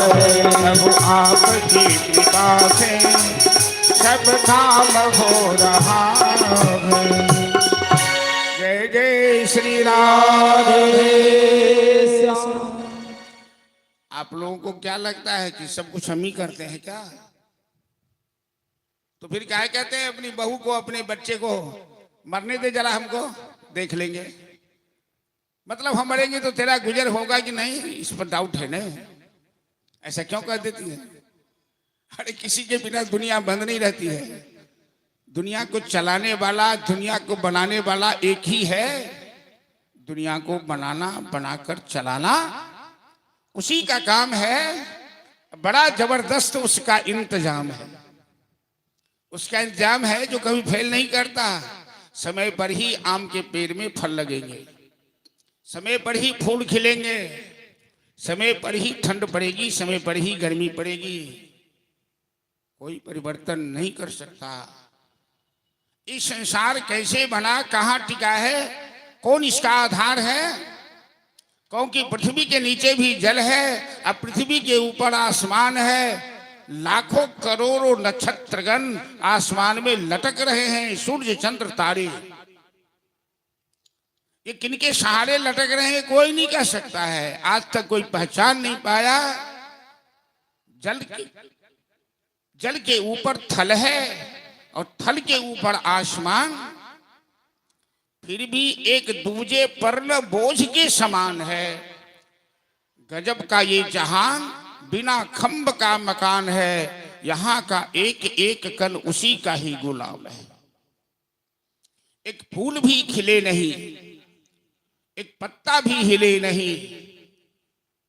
है। प्रभु आपकी कृपा से सब काम हो रहा है। जय जय श्री राम। आप लोगों को क्या लगता है कि सब कुछ हम ही करते हैं क्या? तो फिर क्या कहते हैं अपनी बहू को, अपने बच्चे को, मरने दे जरा, हमको देख लेंगे। मतलब हम मरेंगे तो तेरा गुजर होगा कि नहीं, इस पर डाउट है ना। ऐसा क्यों कर देती है? अरे किसी के बिना दुनिया बंद नहीं रहती है। दुनिया को चलाने वाला, दुनिया को बनाने वाला एक ही है। दुनिया को बनाना, बनाकर चलाना उसी का काम है। बड़ा जबरदस्त उसका इंतजाम है। उसका इंतजाम है जो कभी फेल नहीं करता। समय पर ही आम के पेड़ में फल लगेंगे, समय पर ही फूल खिलेंगे, समय पर ही ठंड पड़ेगी, समय पर ही गर्मी पड़ेगी। कोई परिवर्तन नहीं कर सकता। इस संसार कैसे बना, कहाँ टिका है, कौन इसका आधार है? क्योंकि पृथ्वी के नीचे भी जल है, अब पृथ्वी के ऊपर आसमान है। लाखों करोड़ों नक्षत्रगण आसमान में लटक रहे हैं, सूर्य चंद्र तारे। ये किनके सहारे लटक रहे हैं कोई नहीं कह सकता है। आज तक कोई पहचान नहीं पाया। जल के ऊपर थल है और थल के ऊपर आसमान, फिर भी एक दूजे पर न बोझ के समान है। गजब का ये जहान, बिना खंभ का मकान है। यहाँ का एक एक कण उसी का ही गुलाम है। एक फूल भी खिले नहीं, एक पत्ता भी हिले नहीं,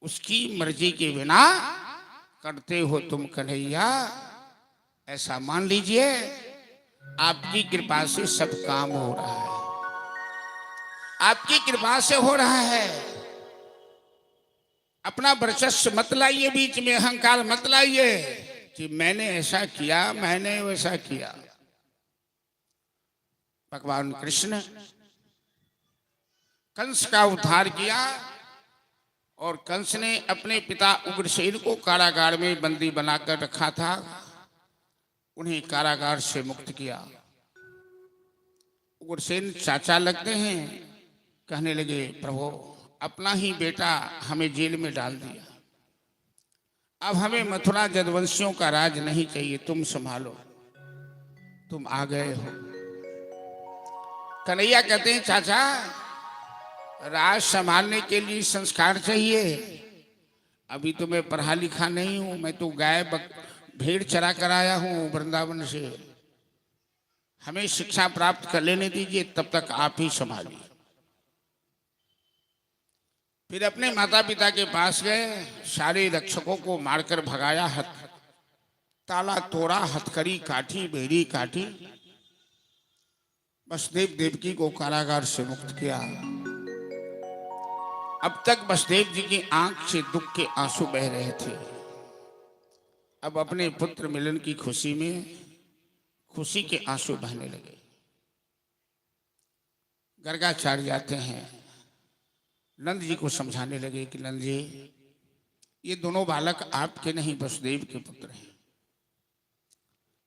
उसकी मर्जी के बिना करते हो तुम कन्हैया। ऐसा मान लीजिए, आपकी कृपा से सब काम हो रहा है। आपकी कृपा से हो रहा है। अपना वर्चस्व मत लाइए बीच में, अहंकार मत लाइए कि मैंने ऐसा किया, मैंने वैसा किया। भगवान कृष्ण कंस का उद्धार किया और कंस ने अपने पिता उग्रसेन को कारागार में बंदी बनाकर रखा था। उन्हें कारागार से मुक्त किया। उग्रसेन चाचा लगते हैं, कहने लगे प्रभु अपना ही बेटा हमें जेल में डाल दिया, अब हमें मथुरा जदवंशियों का राज नहीं चाहिए, तुम संभालो, तुम आ गए हो। कन्हैया कहते हैं चाचा राज संभालने के लिए संस्कार चाहिए। अभी तो मैं पढ़ा लिखा नहीं हूं, मैं तो गाय भेड़ चरा कर आया हूं वृंदावन से। हमें शिक्षा प्राप्त कर लेने दीजिए, तब तक आप ही संभालिए। फिर अपने माता पिता के पास गए, सारे रक्षकों को मारकर भगाया, ताला तोड़ा, हथकड़ी काटी, बेड़ी काटी, वसुदेव देवकी को कारागार से मुक्त किया। अब तक वसुदेव जी की आंख से दुख के आंसू बह रहे थे। अब अपने पुत्र मिलन की खुशी में खुशी के आंसू बहने लगे। गर्गाचार्य जाते हैं, नंद जी को समझाने लगे कि नंद जी ये दोनों बालक आपके नहीं वसुदेव के पुत्र हैं,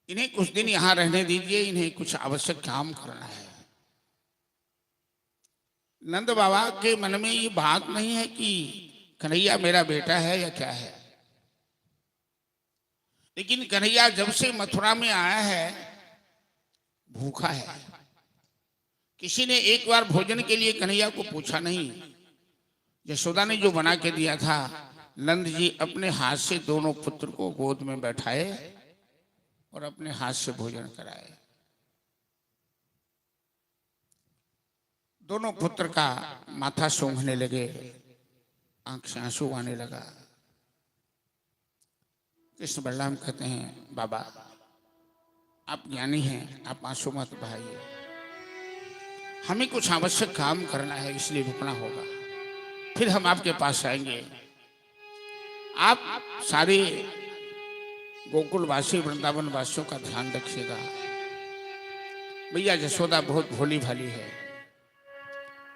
इन्हें कुछ दिन यहां रहने दीजिए, इन्हें कुछ आवश्यक काम करना है। नंद बाबा के मन में ये बात नहीं है कि कन्हैया मेरा बेटा है या क्या है, लेकिन कन्हैया जब से मथुरा में आया है भूखा है। किसी ने एक बार भोजन के लिए कन्हैया को पूछा नहीं। यशोदा ने जो बना के दिया था, नंद जी अपने हाथ से दोनों पुत्र को गोद में बैठाए और अपने हाथ से भोजन कराए। दोनों पुत्र का माथा सूंघने लगे, आंख से आंसू आने लगा। कृष्ण बलराम कहते हैं बाबा आप ज्ञानी हैं, आप आंसू मत बहाइए, हमें कुछ आवश्यक काम करना है, इसलिए रुकना होगा, फिर हम आपके पास आएंगे। आप सारे गोकुलवासी वृंदावन वासियों का ध्यान रखिएगा। भैया यशोदा बहुत भोली भाली है,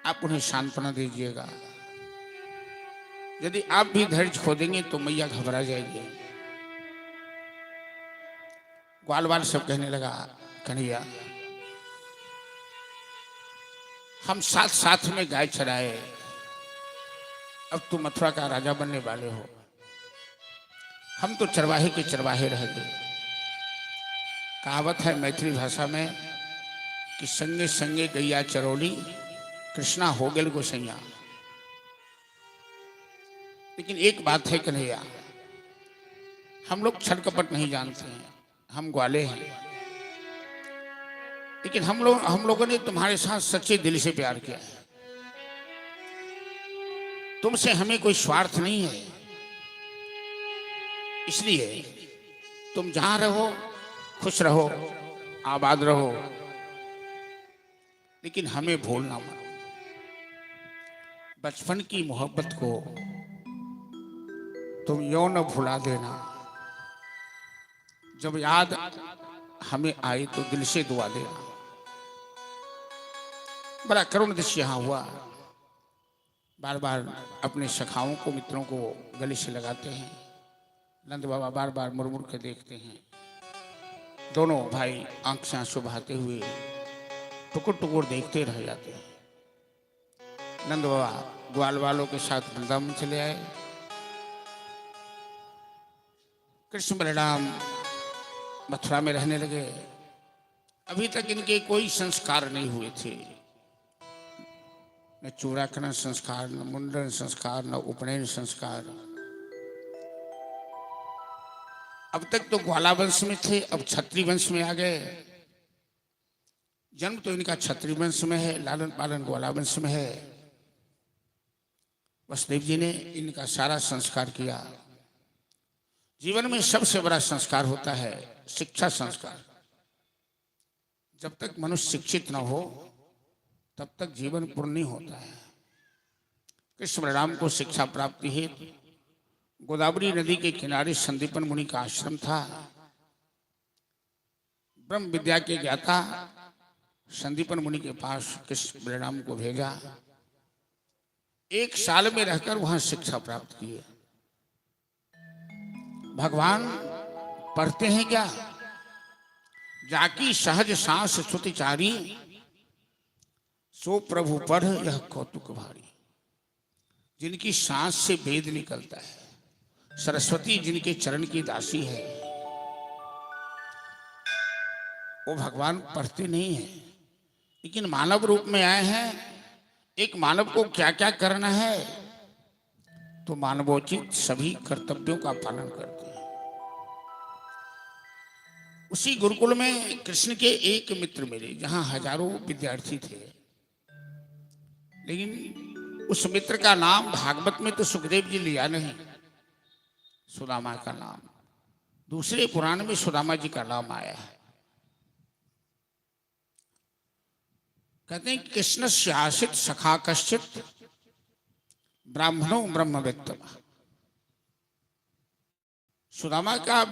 आप उन्हें सांत्वना दीजिएगा। यदि आप भी धैर्य खो देंगे तो मैया घबरा जाएगी। ग्वाल वाल सब कहने लगा, कन्हैया हम साथ साथ में गाय चराए, अब तुम मथुरा का राजा बनने वाले हो, हम तो चरवाहे के चरवाहे रह गए। कहावत है मैथिली भाषा में कि संगे संगे गैया चरौली, कृष्णा हो गेल गोसैया। लेकिन एक बात है कन्हैया, हम लोग छल कपट नहीं जानते हैं, हम ग्वाले हैं, लेकिन हम लोगों ने तुम्हारे साथ सच्चे दिल से प्यार किया है। तुमसे हमें कोई स्वार्थ नहीं है, इसलिए तुम जहां रहो खुश रहो, आबाद रहो, लेकिन हमें भूलना मत। बचपन की मोहब्बत को तुम यूं न भुला देना। जब याद हमें आए तो दिल से दुआ देना। बड़ा करुण दृश्य यहां हुआ। बार बार अपने सखाओं को, मित्रों को गले से लगाते हैं। नंद बाबा बार बार मुड़ के देखते हैं। दोनों भाई आंख से आंसू बहाते हुए टुकुर टुकुर देखते रह जाते हैं। नंद बाबा ग्वाल वालों के साथ वृंदावन चले आए। कृष्ण बलराम मथुरा में रहने लगे। अभी तक इनके कोई संस्कार नहीं हुए थे, न चूड़ाकरण संस्कार, न मुंडन संस्कार, न उपनयन संस्कार। अब तक तो ग्वाला वंश में थे, अब क्षत्रिय वंश में आ गए। जन्म तो इनका क्षत्रिय वंश में है, लालन पालन ग्वाला वंश में है। वसुदेव जी ने इनका सारा संस्कार किया। जीवन में सबसे बड़ा संस्कार होता है शिक्षा संस्कार। जब तक मनुष्य शिक्षित न हो तब तक जीवन पूर्ण नहीं होता है। कृष्ण बलराम को शिक्षा प्राप्ति हेतु गोदावरी नदी के किनारे संदीपन मुनि का आश्रम था। ब्रह्म विद्या के ज्ञाता संदीपन मुनि के पास कृष्ण बलराम को भेजा। 1 साल में रहकर वहां शिक्षा प्राप्त की। भगवान पढ़ते हैं क्या? जाकी सहज सांस सुतिचारी, सो प्रभु पढ़ यह कौतुक भारी। जिनकी सांस से वेद निकलता है, सरस्वती जिनके चरण की दासी है, वो भगवान पढ़ते नहीं है, लेकिन मानव रूप में आए हैं। एक मानव को क्या क्या करना है, तो मानवोचित सभी कर्तव्यों का पालन करते हैं। उसी गुरुकुल में कृष्ण के एक मित्र मिले, जहां हजारों विद्यार्थी थे। लेकिन उस मित्र का नाम भागवत में तो सुखदेव जी लिया नहीं, सुदामा का नाम। दूसरे पुराण में सुदामा जी का नाम आया है। कहते हैं कृष्ण से आशित सखा कश्चित ब्राह्मणों ब्रह्मवेत्तम। सुदामा का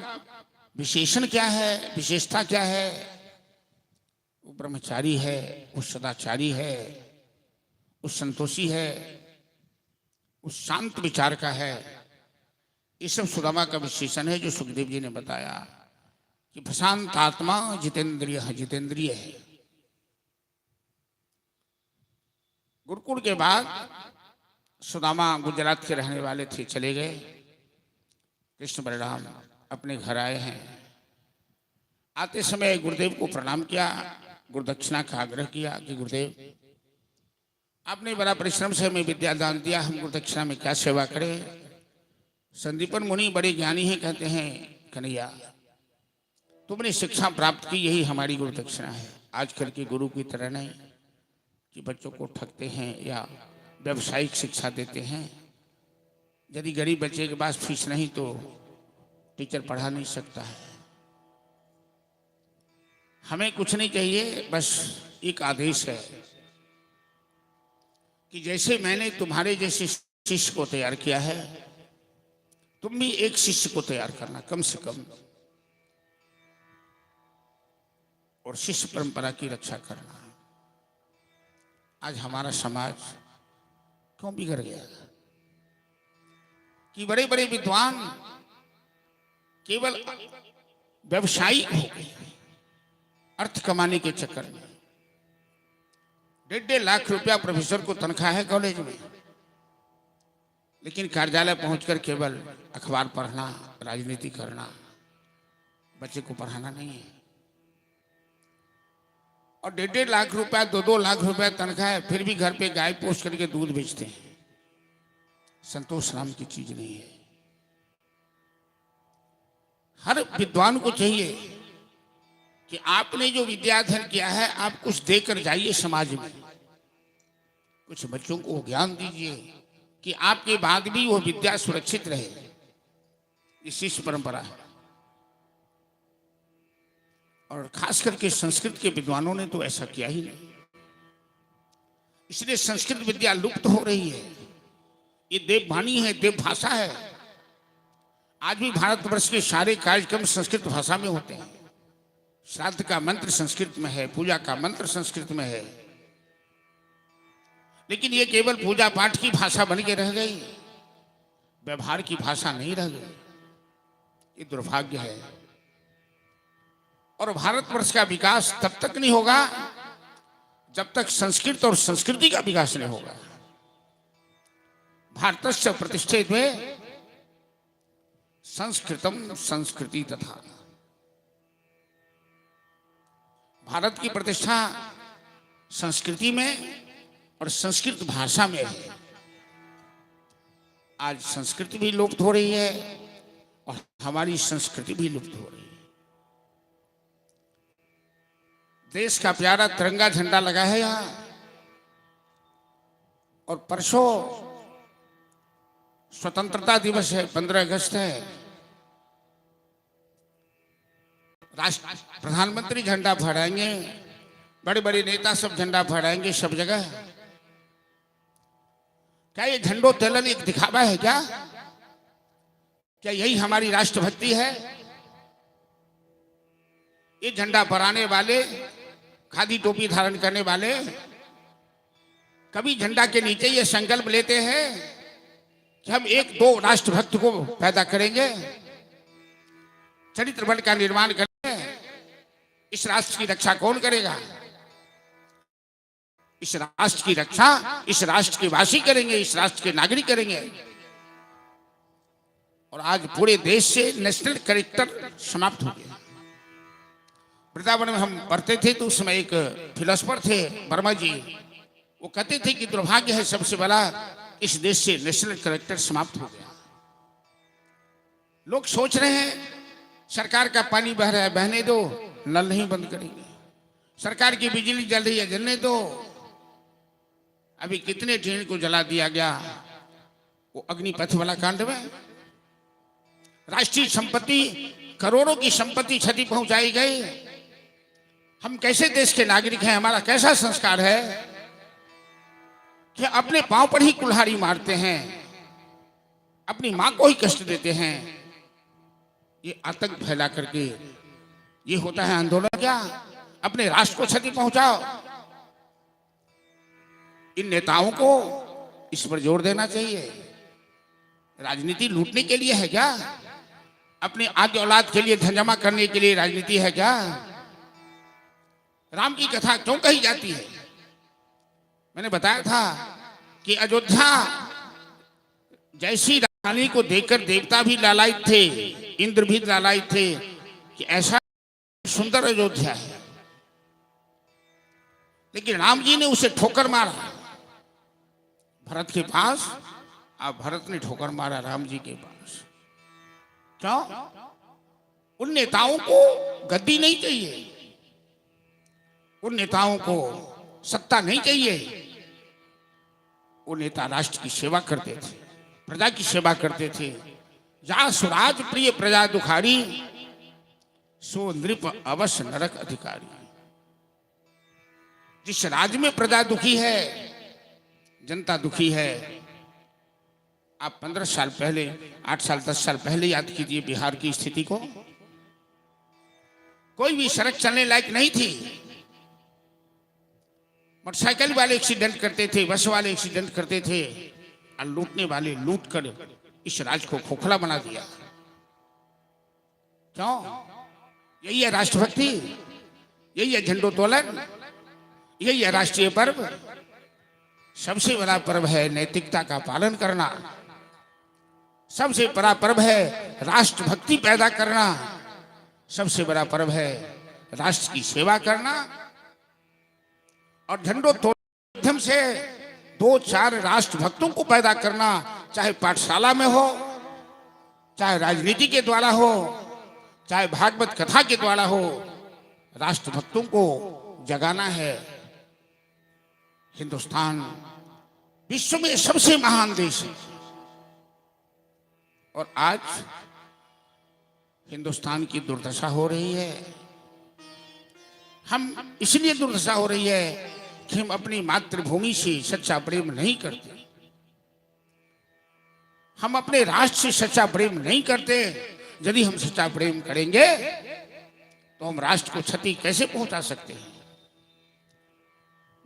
विशेषण क्या है, विशेषता क्या है? वो ब्रह्मचारी है, वो सदाचारी है, वो संतोषी है, वो शांत विचार का है। ये सब सुदामा का विशेषण है जो सुखदेव जी ने बताया कि प्रशांत आत्मा जितेंद्रिय जितेंद्रिय है। गुरुकुल के बाद सुदामा गुजरात के रहने वाले थे, चले गए। कृष्ण बलराम अपने घर आए हैं। आते समय गुरुदेव को प्रणाम किया, गुरुदक्षिणा का आग्रह किया कि गुरुदेव आपने बड़ा परिश्रम से हमें विद्या दान दिया, हम गुरुदक्षिणा में क्या सेवा करें? संदीपन मुनि बड़े ज्ञानी हैं, कहते हैं कन्हैया तुमने शिक्षा प्राप्त की, यही हमारी गुरुदक्षिणा है। आजकल के गुरु की तरह नहीं कि बच्चों को ठगते हैं या व्यावसायिक शिक्षा देते हैं। यदि गरीब बच्चे के पास फीस नहीं तो टीचर पढ़ा नहीं सकता है। हमें कुछ नहीं चाहिए, बस एक आदेश है कि जैसे मैंने तुम्हारे जैसे शिष्य को तैयार किया है, तुम भी एक शिष्य को तैयार करना कम से कम, और शिष्य परंपरा की रक्षा करना। आज हमारा समाज क्यों बिगड़ गया कि बड़े बड़े विद्वान केवल व्यवसायिक हो गए अर्थ कमाने के चक्कर में। 1.5 लाख रुपया प्रोफेसर को तनख्वाह है कॉलेज में, लेकिन कार्यालय पहुंचकर केवल अखबार पढ़ना, राजनीति करना, बच्चे को पढ़ाना नहीं है। और 1.5 लाख रुपया 2-2 लाख रुपया तनख्वाह है, फिर भी घर पे गाय पोस करके दूध बेचते हैं। संतोष नाम की चीज नहीं है। हर विद्वान को चाहिए कि आपने जो विद्याधन किया है आप कुछ देकर जाइए समाज में, कुछ बच्चों को ज्ञान दीजिए कि आपके बाद भी वो विद्या सुरक्षित रहे। ये शिष्य परंपरा है। और खास करके संस्कृत के विद्वानों ने तो ऐसा किया ही नहीं, इसलिए संस्कृत विद्या लुप्त हो रही है। ये देववाणी है, देव भाषा है। आज भी भारतवर्ष के सारे कार्यक्रम संस्कृत भाषा में होते हैं। श्राद्ध का मंत्र संस्कृत में है, पूजा का मंत्र संस्कृत में है, लेकिन ये केवल पूजा पाठ की भाषा बन के रह गई, व्यवहार की भाषा नहीं रह गई। ये दुर्भाग्य है। और भारतवर्ष का विकास तब तक नहीं होगा जब तक संस्कृत और संस्कृति का विकास नहीं होगा। भारतस्य प्रतिष्ठित में संस्कृतम संस्कृति तथा। भारत की प्रतिष्ठा संस्कृति में और संस्कृत भाषा में है। आज संस्कृति भी लुप्त हो रही है और हमारी संस्कृति भी लुप्त हो रही है। देश का प्यारा तिरंगा झंडा लगा है यहां, और परसों स्वतंत्रता दिवस है, 15 अगस्त है। राष्ट्र प्रधानमंत्री झंडा फहराएंगे, बड़े बड़े नेता सब झंडा फहराएंगे सब जगह। क्या ये झंडोत्तोलन एक दिखावा है क्या? क्या यही हमारी राष्ट्रभक्ति है? ये झंडा फहराने वाले, खादी टोपी धारण करने वाले कभी झंडा के नीचे ये संकल्प लेते हैं कि हम 1-2 राष्ट्रभक्त को पैदा करेंगे, चरित्र बल का निर्माण करेंगे। इस राष्ट्र की रक्षा कौन करेगा? इस राष्ट्र की रक्षा इस राष्ट्र के वासी करेंगे, इस राष्ट्र के नागरिक करेंगे। और आज पूरे देश से नेशनल कैरेक्टर समाप्त हो गया। वृंदावन में हम पढ़ते थे तो उसमें एक फिलोसफर थे वर्मा जी, वो कहते थे कि दुर्भाग्य है सबसे बड़ा, इस देश से नेशनल कैरेक्टर समाप्त हो गया। लोग सोच रहे हैं सरकार का पानी बह रहा है, बहने दो, नल नहीं बंद करेंगे। सरकार की बिजली जल रही है, जलने दो। अभी कितने ट्रेन को जला दिया गया वो अग्निपथ वाला कांड में। राष्ट्रीय संपत्ति, करोड़ों की संपत्ति क्षति पहुंचाई गई। हम कैसे देश के नागरिक हैं? हमारा कैसा संस्कार है कि अपने पांव पर ही कुल्हाड़ी मारते हैं, अपनी मां को ही कष्ट देते हैं। ये आतंक फैला करके ये होता है आंदोलन क्या? अपने राष्ट्र को क्षति पहुंचाओ। इन नेताओं को इस पर जोर देना चाहिए। राजनीति लूटने के लिए है क्या? अपने आगे औलाद के लिए धन जमा करने के लिए राजनीति है क्या? राम की कथा क्यों कही जाती है? मैंने बताया था कि अयोध्या जैसी रानी को देखकर देवता भी लालायित थे, इंद्र भी लालायित थे कि ऐसा सुंदर अयोध्या है, लेकिन राम जी ने उसे ठोकर मारा भरत के पास। अब भरत ने ठोकर मारा राम जी के पास। क्यों? उन नेताओं को गद्दी नहीं चाहिए, उन नेताओं को सत्ता नहीं चाहिए। वो नेता राष्ट्र की सेवा करते थे, प्रजा की सेवा करते थे। जा स्वराज प्रिय प्रजा दुखारी, सो नृप अवश्य नरक अधिकारी। जिस राज्य में प्रजा दुखी है, जनता दुखी है। आप 15 साल पहले, 8 साल 10 साल पहले याद कीजिए बिहार की स्थिति को। कोई भी सड़क चलने लायक नहीं थी। मोटरसाइकिल वाले एक्सीडेंट करते थे, बस वाले एक्सीडेंट करते थे, और लूटने वाले लूट कर इस राज्य को खोखला बना दिया। क्यों? यही है राष्ट्रभक्ति, यही है झंडोत्तोलन, यही है राष्ट्रीय पर्व। सबसे बड़ा पर्व है नैतिकता का पालन करना, सबसे बड़ा पर्व है राष्ट्रभक्ति पैदा करना, सबसे बड़ा पर्व है राष्ट्र की सेवा करना। और झंडोत्तोलन के माध्यम से 2-4 राष्ट्रभक्तों को पैदा करना, चाहे पाठशाला में हो, चाहे राजनीति के द्वारा हो, चाहे भागवत कथा के द्वारा हो, राष्ट्रभक्तों को जगाना है। हिंदुस्तान विश्व में सबसे महान देश है, और आज हिंदुस्तान की दुर्दशा हो रही है। हम इसलिए दुर्दशा हो रही है कि हम अपनी मातृभूमि से सच्चा प्रेम नहीं करते, हम अपने राष्ट्र से सच्चा प्रेम नहीं करते। यदि हम सच्चा प्रेम करेंगे तो हम राष्ट्र को क्षति कैसे पहुंचा सकते हैं?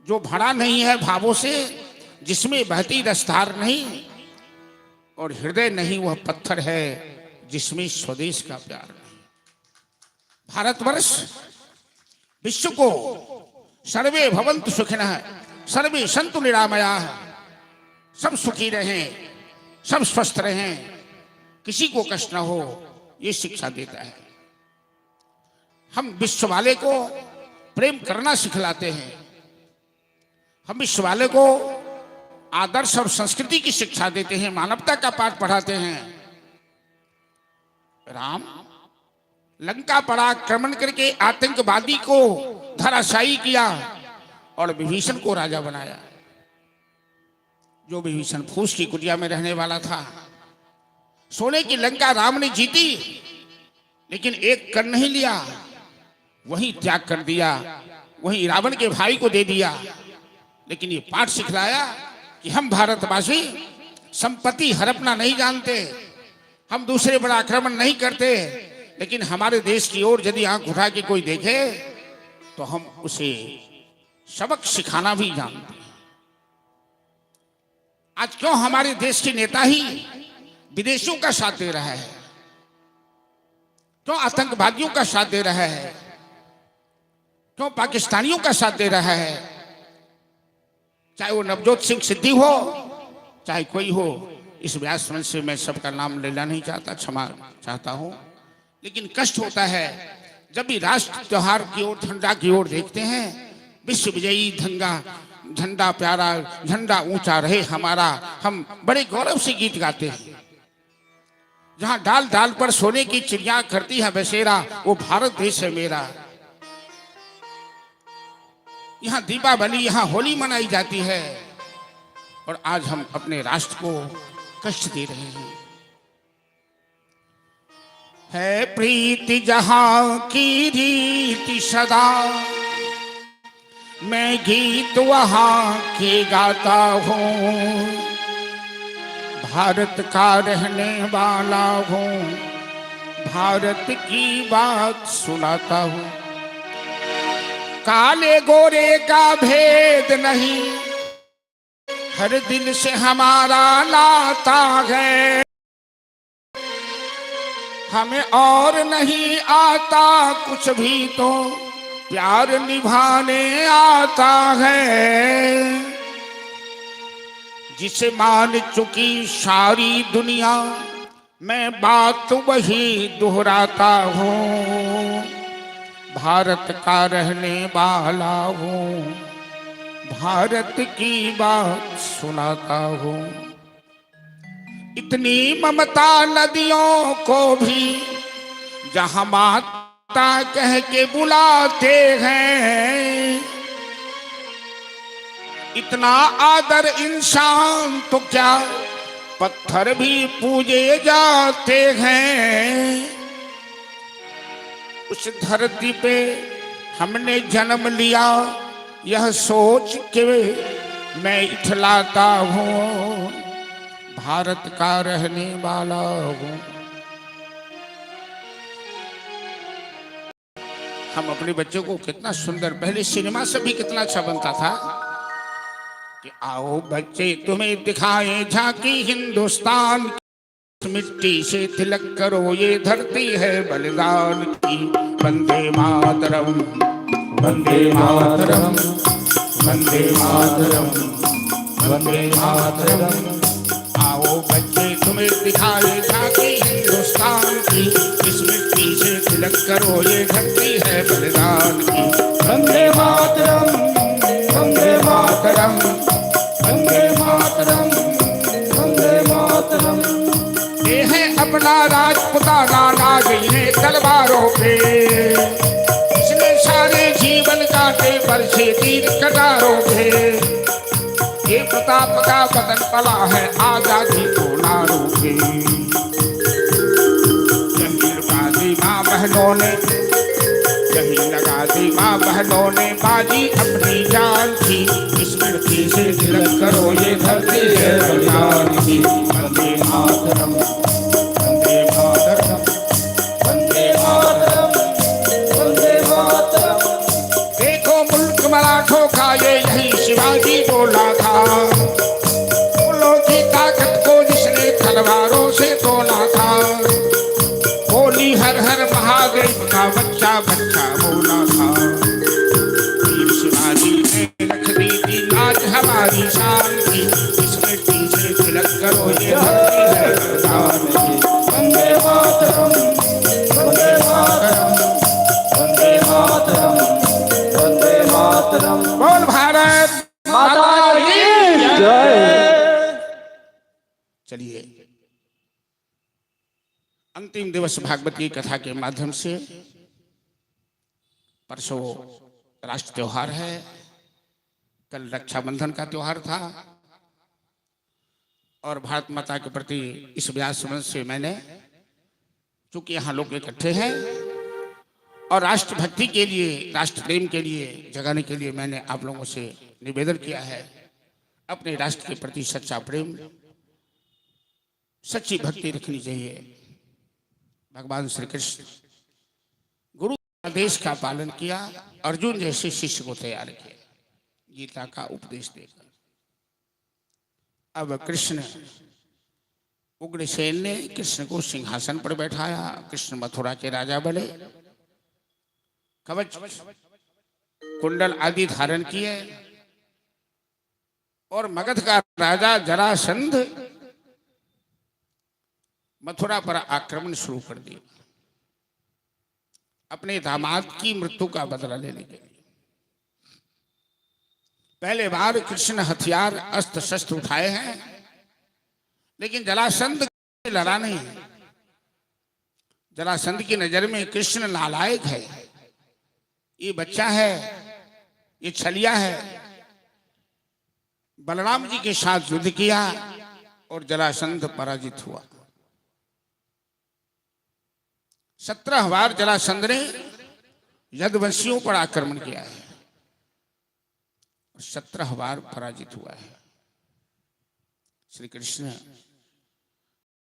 जो भरा नहीं है भावों से, जिसमें बहती रसधार नहीं, और हृदय नहीं वह पत्थर है जिसमें स्वदेश का प्यार नहीं। भारतवर्ष विश्व को सर्वे भवन्तु सुखिनः सर्वे सन्तु निरामयाः, सब सुखी रहें, सब स्वस्थ रहें, किसी को कष्ट न हो, ये शिक्षा देता है। हम विश्व वाले को प्रेम करना सिखलाते हैं, हम विश्व वाले को आदर्श और संस्कृति की शिक्षा देते हैं, मानवता का पाठ पढ़ाते हैं। राम लंका पर आक्रमण करके आतंकवादी को धराशायी किया और विभीषण को राजा बनाया। जो विभीषण फूस की कुटिया में रहने वाला था, सोने की लंका राम ने जीती, लेकिन एक कर नहीं लिया, वही त्याग कर दिया, वही रावण के भाई को दे दिया। लेकिन ये पाठ सिखलाया कि हम भारतवासी संपत्ति हड़पना नहीं जानते, हम दूसरे पर आक्रमण नहीं करते, लेकिन हमारे देश की ओर यदि आंख उठा के कोई देखे तो हम उसे सबक सिखाना भी जानते हैं। आज क्यों हमारे देश के नेता ही विदेशियों का साथ दे रहा है? क्यों आतंकवादियों का साथ दे रहा है? क्यों पाकिस्तानियों का साथ दे रहा है? चाहे वो नवजोत सिंह सिद्धि हो, चाहे कोई हो। इस व्यास मंच से मैं सबका नाम लेना नहीं चाहता, क्षमा चाहता हूं, लेकिन कष्ट होता है जब भी राष्ट्र त्योहार की ओर, झंडा की ओर देखते हैं। विश्व विजयी झंडा प्यारा, झंडा ऊंचा रहे हमारा, हम बड़े गौरव से गीत गाते हैं। जहां डाल डाल पर सोने की चिड़िया करती है बसेरा, वो भारत देश है मेरा। यहाँ दीपावली, यहाँ होली मनाई जाती है, और आज हम अपने राष्ट्र को कष्ट दे रहे हैं। है प्रीति जहां की रीति सदा, मैं गीत वहां के गाता हूँ। भारत का रहने वाला हूँ, भारत की बात सुनाता हूँ। काले गोरे का भेद नहीं, हर दिल से हमारा नाता है। हमें और नहीं आता कुछ भी, तो प्यार निभाने आता है। जिसे मान चुकी सारी दुनिया, मैं बात वही दोहराता हूँ। भारत का रहने वाला हूँ, भारत की बात सुनाता हूँ। इतनी ममता नदियों को भी जहाँ माता कह के बुलाते हैं, इतना आदर इंसान तो क्या पत्थर भी पूजे जाते हैं। उस धरती पे हमने जन्म लिया, यह सोच के मैं इठलाता हूँ। भारत का रहने वाला हूँ। हम अपने बच्चों को कितना सुंदर, पहले सिनेमा से भी कितना अच्छा बनता था, कि आओ बच्चे तुम्हें दिखाए झांकी हिंदुस्तान की। मिट्टी से तिलक करो ये धरती है बलिदान की। वंदे मातरम वंदे मातरम वंदे मातरम वंदे मातरम। आओ बच्चे तुम्हें दिखाए झांकी हिंदुस्तान की। इस मिट्टी से तिलक करो ये धरती है बलिदान की। वंदे मातरम वंदे मातरम वंदे मातरम वंदे मातरम। ये है अपना राजपुताना नाज इन्हें तलवारों पे। इसने सारे जीवन काटे बरसे तीर कटारों पे। ये प्रताप का बदन पला है आजादी को ना रोके। यही लगा दी माँ बहनों ने यही लगा दी माँ बहनों ने बाजी अपनी जान की। इस मिट्टी से तिलक करो ये धरती है बलिदान की। वंदे मातरम वंदे मातरम वंदे मातरम वंदे मातरम। देखो मुल्क मराठों का ये यही शिवाजी बोला था। फूलों की ताकत को जिसने तलवारों से तोला था। बोली हर हर महादेव का बच्चा बच्चा बोला था। वीर शिवाजी ने रख दी थी लाज हमारी शान की। इस मिट्टी से तिलक करो ये धरती है बलिदान की। वंदे मातरम वंदे मातरम वंदे मातरम वंदे मातरम। बोल भारत माता की जय। चलिए अंतिम दिवस भागवत की कथा के माध्यम से परसों राष्ट्र त्योहार है। कल रक्षाबंधन का त्योहार था और भारत माता के प्रति इस व्यास संबंध से मैंने चूंकि यहाँ लोग इकट्ठे हैं और राष्ट्र भक्ति के लिए राष्ट्र प्रेम के लिए जगाने के लिए मैंने आप लोगों से निवेदन किया है अपने राष्ट्र के प्रति सच्चा प्रेम सच्ची भक्ति रखनी चाहिए। भगवान श्री कृष्ण गुरु आदेश का पालन किया। अर्जुन जैसे शिष्य को तैयार किया गीता का उपदेश देकर। अब कृष्ण उग्रसेन ने कृष्ण को सिंहासन पर बैठाया। कृष्ण मथुरा के राजा बने। कवच कुंडल आदि धारण किए और मगध का राजा जरासंध मथुरा पर आक्रमण शुरू कर दिया अपने दामाद की मृत्यु का बदला लेने के लिए। पहले बार कृष्ण हथियार अस्त्र शस्त्र उठाए हैं लेकिन जरासंध लड़ा नहीं। जरासंध की नजर में कृष्ण नालायक है, ये बच्चा है, ये छलिया है। बलराम जी के साथ युद्ध किया और जरासंध पराजित हुआ। 17 बार जरासंध ने यदुवंशियों पर आक्रमण किया है और 17 बार पराजित हुआ है। श्री कृष्ण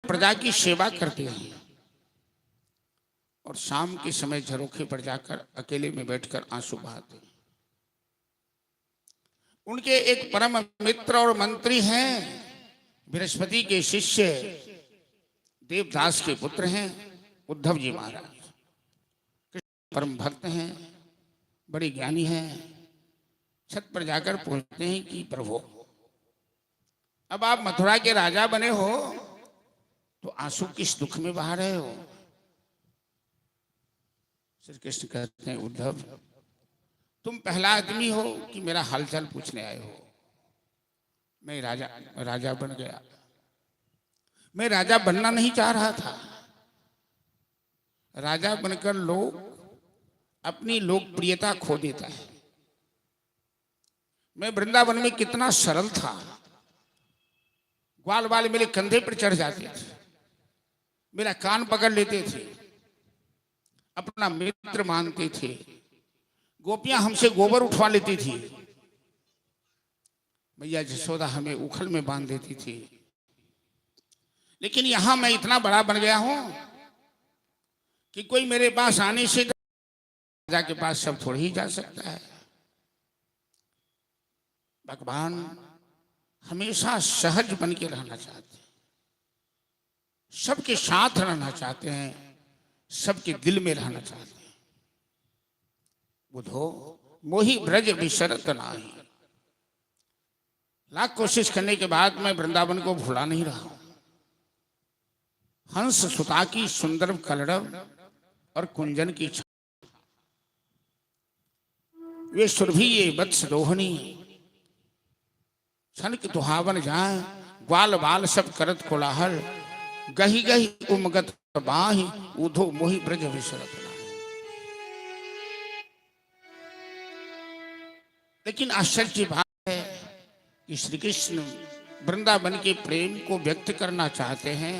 प्रजा की सेवा करते हैं और शाम के समय झरोखे पर जाकर अकेले में बैठकर आंसू बहाते हैं। उनके एक परम मित्र और मंत्री हैं, बृहस्पति के शिष्य देवदास के पुत्र हैं उद्धव जी महाराज। कृष्ण परम भक्त हैं, बड़े ज्ञानी हैं। छत पर जाकर पूछते हैं कि प्रभु अब आप मथुरा के राजा बने हो तो आंसू किस दुख में बहा रहे हो? श्री कृष्ण कहते हैं उद्धव तुम पहला आदमी हो कि मेरा हालचाल पूछने आए हो। मैं राजा बन गया। मैं राजा बनना नहीं चाह रहा था। राजा बनकर लोग अपनी लोकप्रियता खो देता है। मैं वृंदावन में कितना सरल था। ग्वाल वाले मेरे कंधे पर चढ़ जाते थे, मेरा कान पकड़ लेते थे, अपना मित्र मानते थे। गोपियां हमसे गोबर उठवा लेती थी। मैया जसोदा हमें उखल में बांध देती थी। लेकिन यहां मैं इतना बड़ा बन गया हूं कि कोई मेरे पास आने से राजा के पास सब थोड़ी ही जा सकता है। भगवान हमेशा सहज बन के रहना चाहते हैं, सबके साथ रहना चाहते हैं, सबके दिल में रहना चाहते हैं। बुधो मोहि ब्रज विसरत नाही। लाख कोशिश करने के बाद मैं वृंदावन को भुला नहीं रहा हूं। हंस सुता की सुंदर कलरव और कुंजन की छा, वे सुरभि ये वत्स रोहिणी, छनक दुहावन जाए ग्वाल बाल सब करत कोलाहल, गही गही उमगत बाहि उधो मोहि ब्रज विसरत नाही। लेकिन आश्चर्य की बात है कि श्री कृष्ण वृंदावन के प्रेम को व्यक्त करना चाहते हैं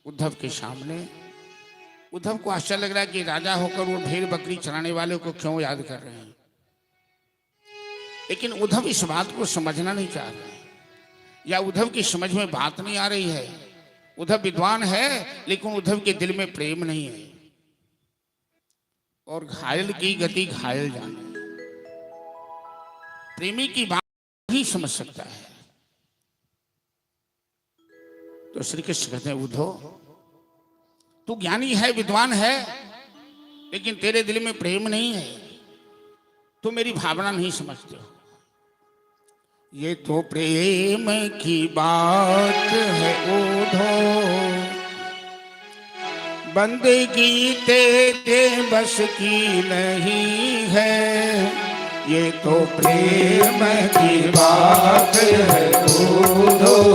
उद्धव के सामने। उद्धव को आश्चर्य लग रहा है कि राजा होकर वो भेड़ बकरी चराने वाले को क्यों याद कर रहे हैं, लेकिन उद्धव इस बात को समझना नहीं चाह रहे, या उद्धव की समझ में बात नहीं आ रही है। उद्धव विद्वान है लेकिन उद्धव के दिल में प्रेम नहीं है, और घायल की गति घायल जाने, प्रेमी की बात ही समझ सकता है। तो श्री कृष्ण कहते हैं उद्धव तू ज्ञानी है, विद्वान है, लेकिन तेरे दिल में प्रेम नहीं है, तू मेरी भावना नहीं समझते हो। ये तो प्रेम की बात है उद्धव, बंदगी तेरे बस की नहीं है। ये तो प्रेम की बात है उद्धव,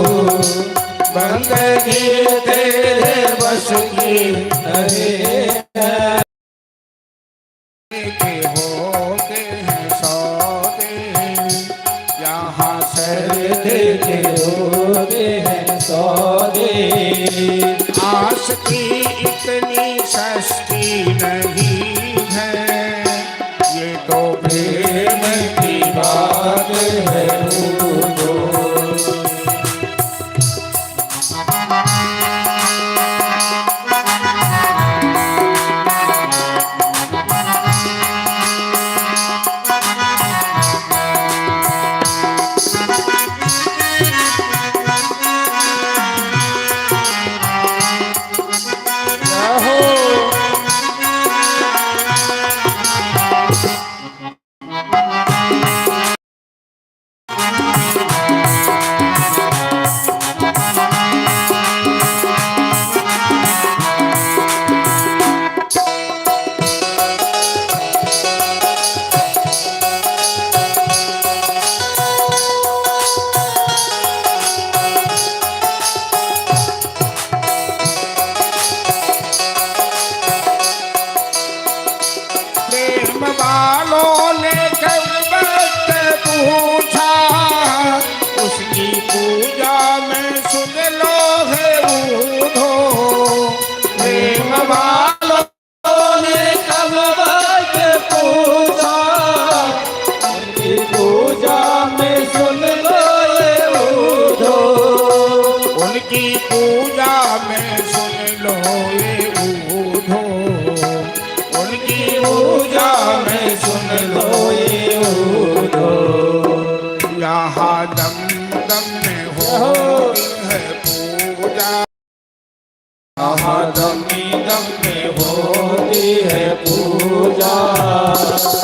बंदगी तेरे बस की नहीं है। के होते हैं सौदे, यहाँ सरदे के होते हैं सौदे। आस की इतनी सस्ती नहीं है, ये तो प्रेम की बात है उद्धव।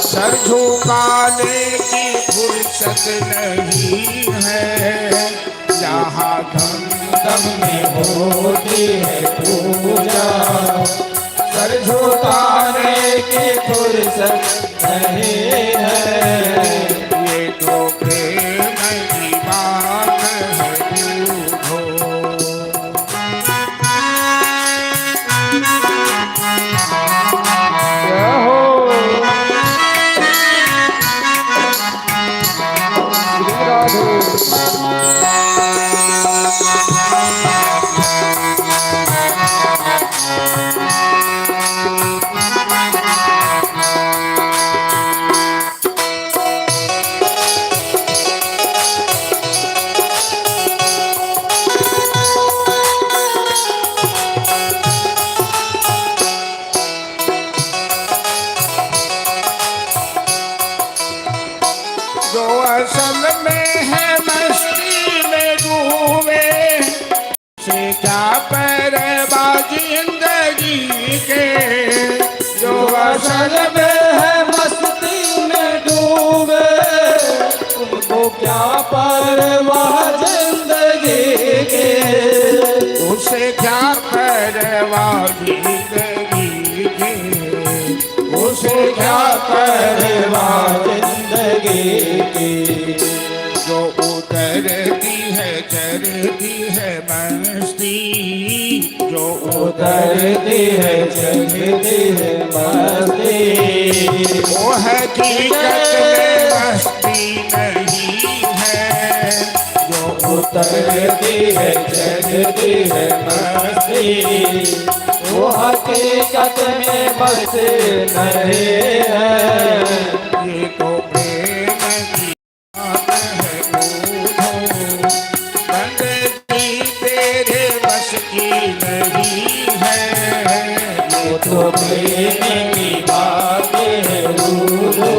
सर झुकाने की फुर्सत नहीं है, यहाँ दम दम में होती है पूजा। सर झुकाने की फुर्सत नहीं है, ये तो प्रेम की बात है क्या परवा जिंदगी के, जो असल में है मस्ती में डूबे, उनको क्या परवाह जिंदगी के। उसे क्या परवा जिंदगी के, उसे क्या परवाह जिंदगी की। जो उतरती है चढ़ती है मस्ती, जो उतरती है चढ़ती है मस्ती, वो हकीकत में मस्ती नहीं है। जो उतरती है चढ़ती है मस्ती, वो हकीकत में मस्ती नहीं है। ये तो प्रेम की बात है बूढ़ो, बंदगी तेरे बस की नहीं है। वो तो प्रेम की बात है रूलो।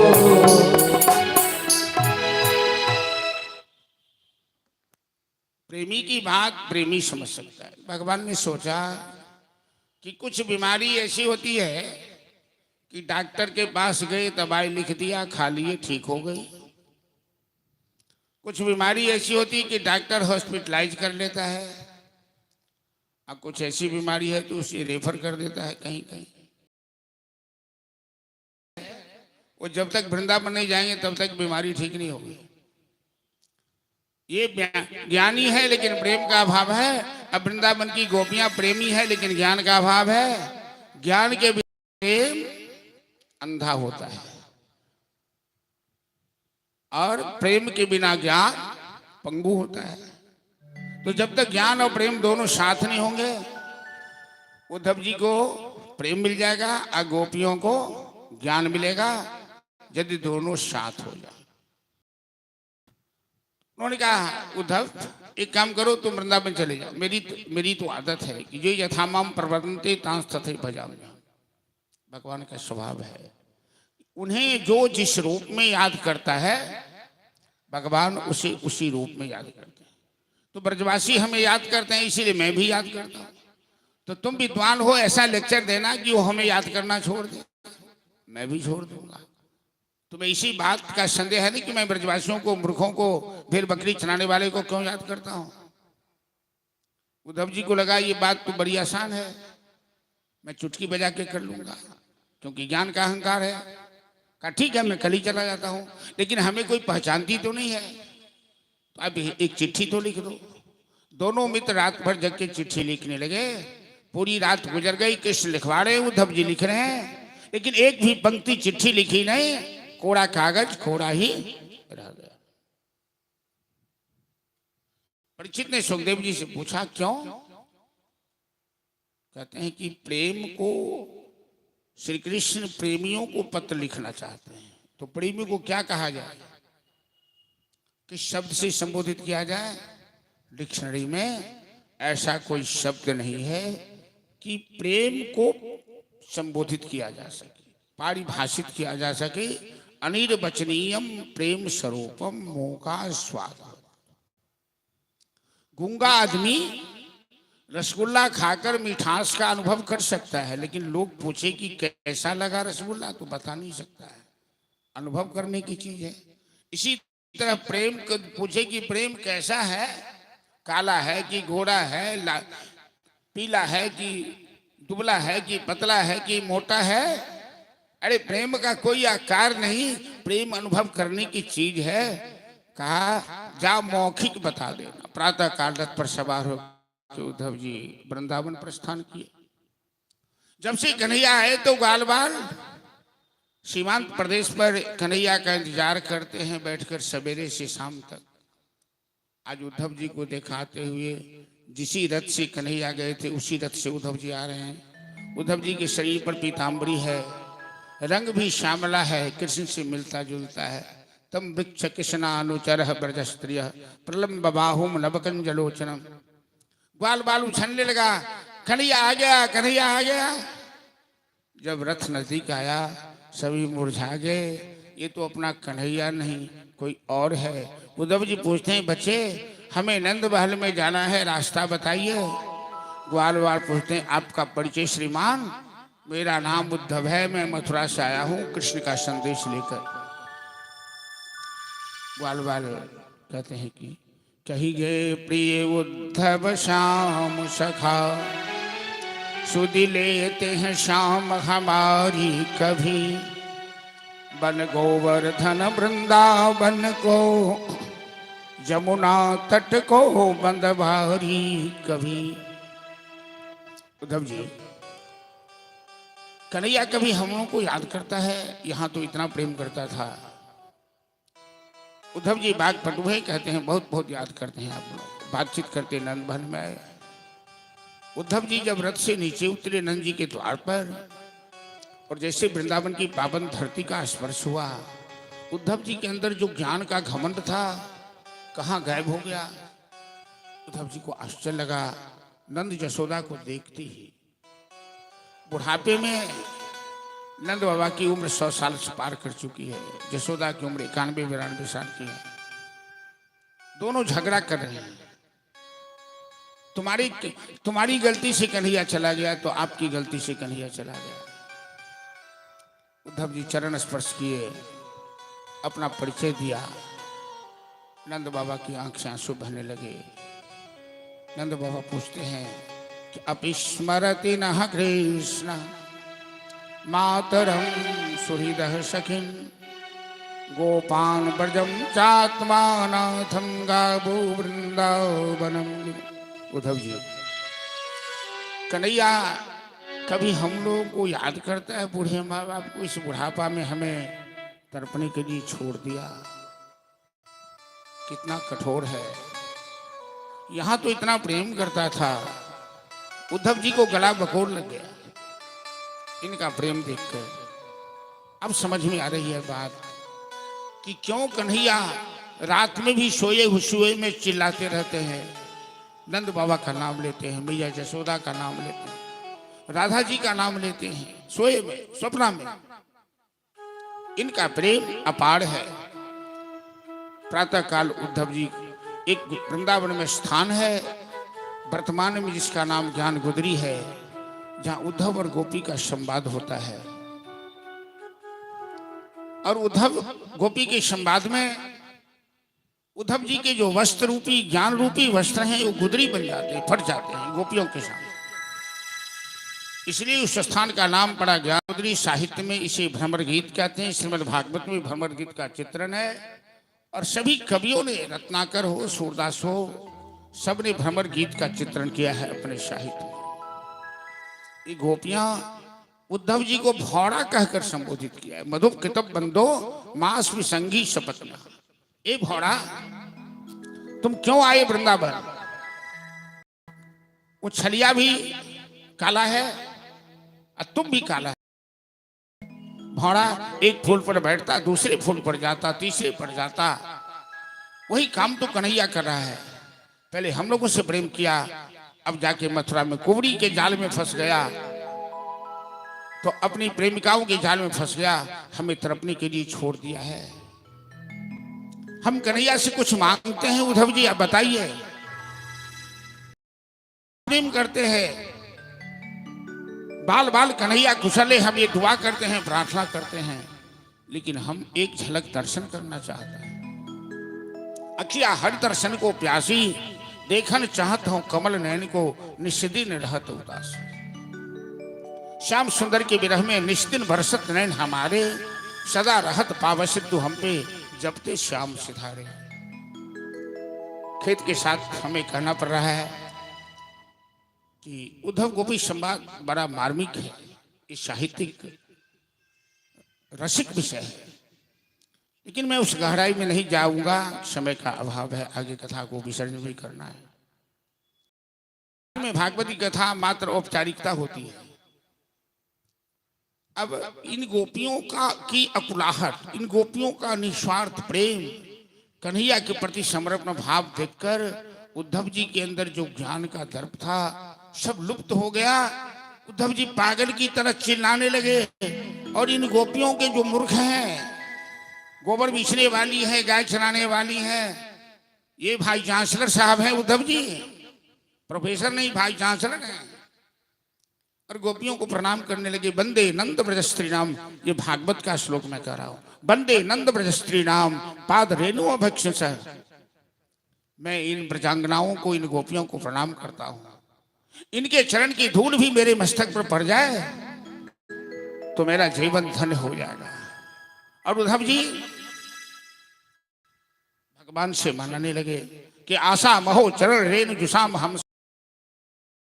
प्रेमी की बात प्रेमी समझ सकता है। भगवान ने सोचा कि कुछ बीमारी ऐसी होती है कि डॉक्टर के पास गए, दवाई लिख दिया, खा लिए, ठीक हो गई। कुछ बीमारी ऐसी होती है कि डॉक्टर हॉस्पिटलाइज कर लेता है, और कुछ ऐसी बीमारी है तो उसे रेफर कर देता है कहीं कहीं। वो जब तक वृंदावन नहीं जाएंगे तब तक बीमारी ठीक नहीं होगी। ये ज्ञानी है लेकिन प्रेम का अभाव है। अब वृंदावन की गोपियां प्रेमी है लेकिन ज्ञान का अभाव है। ज्ञान के बिना प्रेम अंधा होता है, और प्रेम के बिना ज्ञान पंगु होता है। तो जब तक ज्ञान और प्रेम दोनों साथ नहीं होंगे, उद्धव जी को प्रेम मिल जाएगा और गोपियों को ज्ञान मिलेगा, यदि दोनों साथ हो जाए। उन्होंने कहा, उद्धव एक काम करो, तुम वृंदावन चले जाओ। मेरी तो आदत है कि जो यथामाम प्रवर्तन्ते तांस तथैव भजामि। भगवान का स्वभाव है, उन्हें जो जिस रूप में याद करता है भगवान उसे उसी रूप में याद करते हैं। तो ब्रजवासी हमें याद करते हैं, इसीलिए मैं भी याद करता हूँ। तो तुम विद्वान हो, ऐसा लेक्चर देना कि वो हमें याद करना छोड़ दे, मैं भी छोड़ दूंगा। तुम्हें इसी बात का संदेह है नहीं कि मैं ब्रजवासियों को, मूर्खों को, भेड़ बकरी चलाने वाले को क्यों याद करता हूं। उद्धव जी को लगा ये बात तो बड़ी आसान है, मैं चुटकी बजा के कर लूंगा, क्योंकि ज्ञान का अहंकार है। कहा ठीक है, मैं कल ही चला जाता हूं, लेकिन हमें कोई पहचानती तो नहीं है, तो अब एक चिट्ठी तो लिख दो। दोनों मित्र रात भर जग के चिट्ठी लिखने लगे। पूरी रात गुजर गई, कृष्ण लिखवा रहे, उद्धव जी लिख रहे हैं, लेकिन एक भी पंक्ति चिट्ठी लिखी नहीं। कोरा कागज कोरा ही रह गया। परीक्षित ने सुखदेव जी से पूछा, क्यों? कहते हैं कि प्रेम को, श्री कृष्ण प्रेमियों को पत्र लिखना चाहते हैं, तो प्रेमी को क्या कहा जाए, किस शब्द से संबोधित किया जाए? डिक्शनरी में ऐसा कोई शब्द नहीं है कि प्रेम को संबोधित किया जा सके, पारिभाषित किया जा सके। अनिर्वचनीयम प्रेम स्वरूपम मोका स्वाद। गूंगा आदमी रसगुल्ला खाकर मिठास का अनुभव कर सकता है, लेकिन लोग पूछे कि कैसा लगा रसगुल्ला, तो बता नहीं सकता है। अनुभव करने की चीज है। इसी तरह प्रेम को पूछे कि प्रेम कैसा है, काला है कि गोरा है, पीला है कि दुबला है कि पतला है कि मोटा है, अरे प्रेम का कोई आकार नहीं, प्रेम अनुभव करने की चीज है। कहा जा मौखिक बता देना। प्रातः काल रथ पर सवार हो कि उद्धव जी वृंदावन प्रस्थान किए। जब से कन्हैया आए तो गाल बाल सीमांत प्रदेश पर कन्हैया का इंतजार करते हैं बैठकर सवेरे से शाम तक। आज उद्धव जी को दिखाते हुए जिसी रथ से कन्हैया गए थे उसी रथ से उद्धव जी आ रहे हैं। उद्धव जी के शरीर पर पीताम्बरी है, रंग भी श्यामला है, कृष्ण से मिलता जुलता है। तम वृक्ष कृष्णानुचर ब्रजस्त्रिय प्रलम्ब बाहुम नवकंजलोचनम। ग्वाल बाल उछलने लगा, कन्हैया आ गया, कन्हैया आ गया। जब रथ नजदीक आया सभी मुरझा गए, ये तो अपना कन्हैया नहीं कोई और है। उद्धव जी पूछते हैं, बच्चे हमें नंद महल में जाना है, रास्ता बताइए। ग्वाल बार पूछते हैं आपका परिचय श्रीमान? मेरा नाम उद्धव है, मैं मथुरा से आया हूँ कृष्ण का संदेश लेकर। ग्वाल बाल कहते हैं कि कही गए प्रिय उद्धव श्याम सखा, सुधि लेते हैं श्याम हमारी कभी, बन गोवर्धन वृंदावन को, जमुना तट को बंदवारी कभी। उद्धव जी, कन्हैया कभी हम लोगों को याद करता है? यहाँ तो इतना प्रेम करता था। उद्धव जी बाग पटुए कहते हैं बहुत बहुत याद करते हैं आप लोग। बातचीत करते नंद भवन में। उद्धव जी जब रथ से नीचे उतरे नंद जी के द्वार पर, और जैसे वृंदावन की पावन धरती का स्पर्श हुआ, उद्धव जी के अंदर जो ज्ञान का घमंड था कहाँ गायब हो गया। उद्धव जी को आश्चर्य लगा। नंद यशोदा को देखती ही, बुढ़ापे में नंद बाबा की उम्र 100 साल से पार कर चुकी है, यशोदा की उम्र 91-92 साल की है। दोनों झगड़ा कर रहे हैं। तुम्हारी गलती से कन्हैया चला गया तो आपकी गलती से कन्हैया चला गया। उद्धव जी चरण स्पर्श किए, अपना परिचय दिया। नंद बाबा की आंख से आंसू बहने लगे। नंद बाबा पूछते हैं कि अपस्मरति नः कृष्ण मातरम सुहृदः सखिन, गोपान ब्रजम चात्मानाथम गावो वृंदावनम। उद्धव जी, कन्हैया कभी हम लोगों को याद करता है? बूढ़े माँ बाप को इस बुढ़ापा में हमें तड़पने के लिए छोड़ दिया। कितना कठोर है। यहाँ तो इतना प्रेम करता था। उद्धव जी को गला बकोर लग गया इनका प्रेम देखकर। अब समझ में आ रही है बात कि क्यों कन्हैया रात में भी सोए हुए में चिल्लाते रहते हैं, नंद बाबा का नाम लेते हैं, मैया यशोदा का नाम लेते हैं, राधा जी का नाम लेते हैं, सोए में, स्वप्ना में। इनका प्रेम अपार है। प्रातः काल उद्धव जी एक वृंदावन में स्थान है वर्तमान में जिसका नाम ज्ञान गुदरी है, जहां उद्धव और गोपी का संवाद होता है। और उद्धव गोपी के संवाद में उद्धव जी के जो वस्त्र रूपी ज्ञान रूपी वस्त्र हैं वो गुदरी बन जाते हैं, फट जाते हैं गोपियों के सामने। इसलिए उस स्थान का नाम पड़ा ज्ञान गुदरी। साहित्य में इसे भ्रमर गीत कहते हैं। श्रीमद् भागवत में भ्रमर गीत का चित्रण है। और सभी कवियों ने, रत्नाकर हो, सूरदास हो, सबने भ्रमर गीत का चित्रण किया है अपने साहित्य में। ये गोपियां उद्धव जी को भौड़ा कहकर संबोधित किया है। मधुप कितब बंदो मास विसंगी शपथ में। ए भौड़ा, तुम क्यों आए वृंदावन? वो छलिया भी काला है और तुम भी काला है। भौड़ा एक फूल पर बैठता, दूसरे फूल पर जाता, तीसरे पर जाता। वही काम तो कन्हैया कर रहा है। पहले हम लोगों से प्रेम किया, अब जाके मथुरा में कुंवरी के जाल में फंस गया, तो अपनी प्रेमिकाओं के जाल में फंस गया, हमें तड़पने के लिए छोड़ दिया है। हम कन्हैया से कुछ मांगते हैं उद्धव जी, आप बताइए। प्रेम करते हैं, बाल बाल कन्हैया कुशले, हम ये दुआ करते हैं, प्रार्थना करते हैं, लेकिन हम एक झलक दर्शन करना चाहते हैं। अखिया हर दर्शन को प्यासी, देखन चाहत हूं कमल नयन को, निस्दिन रहत उदास। श्याम सुंदर के विरह में निस्दिन बरसत नयन हमारे, सदा रहत पावसिद्धु हम पे, जपते श्याम सिधारे। खेत के साथ हमें कहना पड़ रहा है कि उद्धव गोपी संवाद बड़ा मार्मिक है, ये साहित्यिक रसिक विषय है, लेकिन मैं उस गहराई में नहीं जाऊंगा, समय का अभाव है, आगे कथा को विसर्जन भी करना है। में भागवती कथा मात्र औपचारिकता होती है। अब इन गोपियों की अकुलाहट, इन गोपियों का निस्वार्थ प्रेम, कन्हैया के प्रति समर्पण भाव देखकर उद्धव जी के अंदर जो ज्ञान का दर्प था सब लुप्त हो गया। उद्धव जी पागल की तरह चिल्लाने लगे। और इन गोपियों के जो मूर्ख हैं, गोबर बिछने वाली है, गाय चराने वाली है, ये भाई चांसलर साहब हैं उद्धव जी, प्रोफेसर नहीं, भाई चांसलर हैं। और गोपियों को प्रणाम करने लगे। वंदे नंद ब्रज स्त्री नाम, ये भागवत का श्लोक मैं कह रहा हूं। वंदे नंद ब्रज स्त्री नाम पाद रेणु अभक्षस। मैं इन ब्रजांगनाओं को, इन गोपियों को प्रणाम करता हूं। इनके चरण की धूल भी मेरे मस्तक पर पड़ जाए तो मेरा जीवन धन्य हो जाएगा। और उद्धव जी भगवान से मानने लगे कि आशा महो चरण रेणु जुसाम हम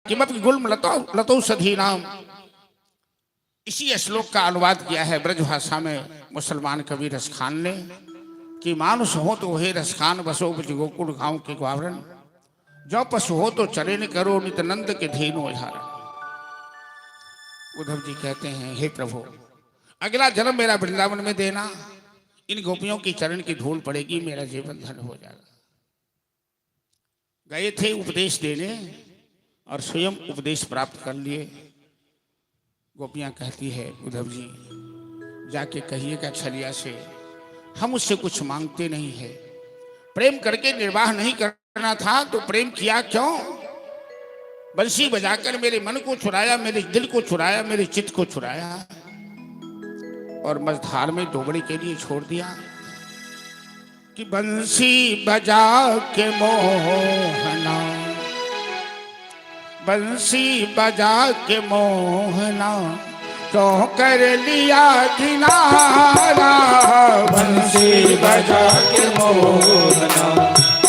किमपि गुल्म लतो सधी नाम। इसी श्लोक का अनुवाद किया है ब्रज भाषा में मुसलमान कवि रसखान ने कि मानुष हो तो हे रसखान बसो ब्रज गोकुल गांव के ग्वावरण, जो पशु हो तो चरे न करो नित्यानंद के धेनु उधारण। उद्धव जी कहते हैं हे प्रभु, अगला जन्म मेरा वृंदावन में देना, इन गोपियों की चरण की धूल पड़ेगी, मेरा जीवन धन्य हो जाएगा। गए थे उपदेश देने और स्वयं उपदेश प्राप्त कर लिए। गोपियां कहती है उद्धव जी जाके कहिएगा छलिया से हम उससे कुछ मांगते नहीं है, प्रेम करके निर्वाह नहीं करना था तो प्रेम किया क्यों? बंसी बजाकर मेरे मन को चुराया, मेरे दिल को चुराया, मेरे चित्त को चुराया और मझधार में डोबड़ी के लिए छोड़ दिया। कि बंसी बजा के मोहना, बंसी बजा के मोहना, तो कर लिया किनारा। बंसी बजा के मोहना,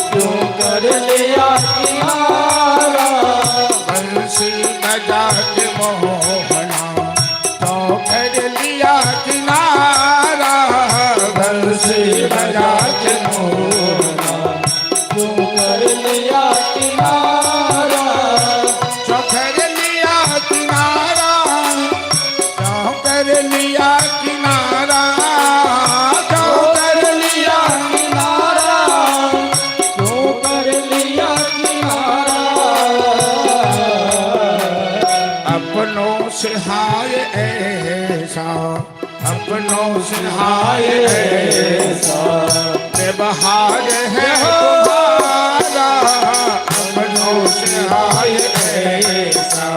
क्यों कर लिया किनारा। बंसी बजा के मोहना, तो कर लिया किनारा। बंसी बजा के मोहना, क्यों कर लिया किनारा। जो कर लिया किनारा, जो कर लिया किनारा, जो कर लिया किनारा, क्यों कर लिया किनारा। अपनों से हाय ऐसा, अपनों से हाय ऐसा व्यवहार है तुम्हारा। अपनों से हाय ऐसा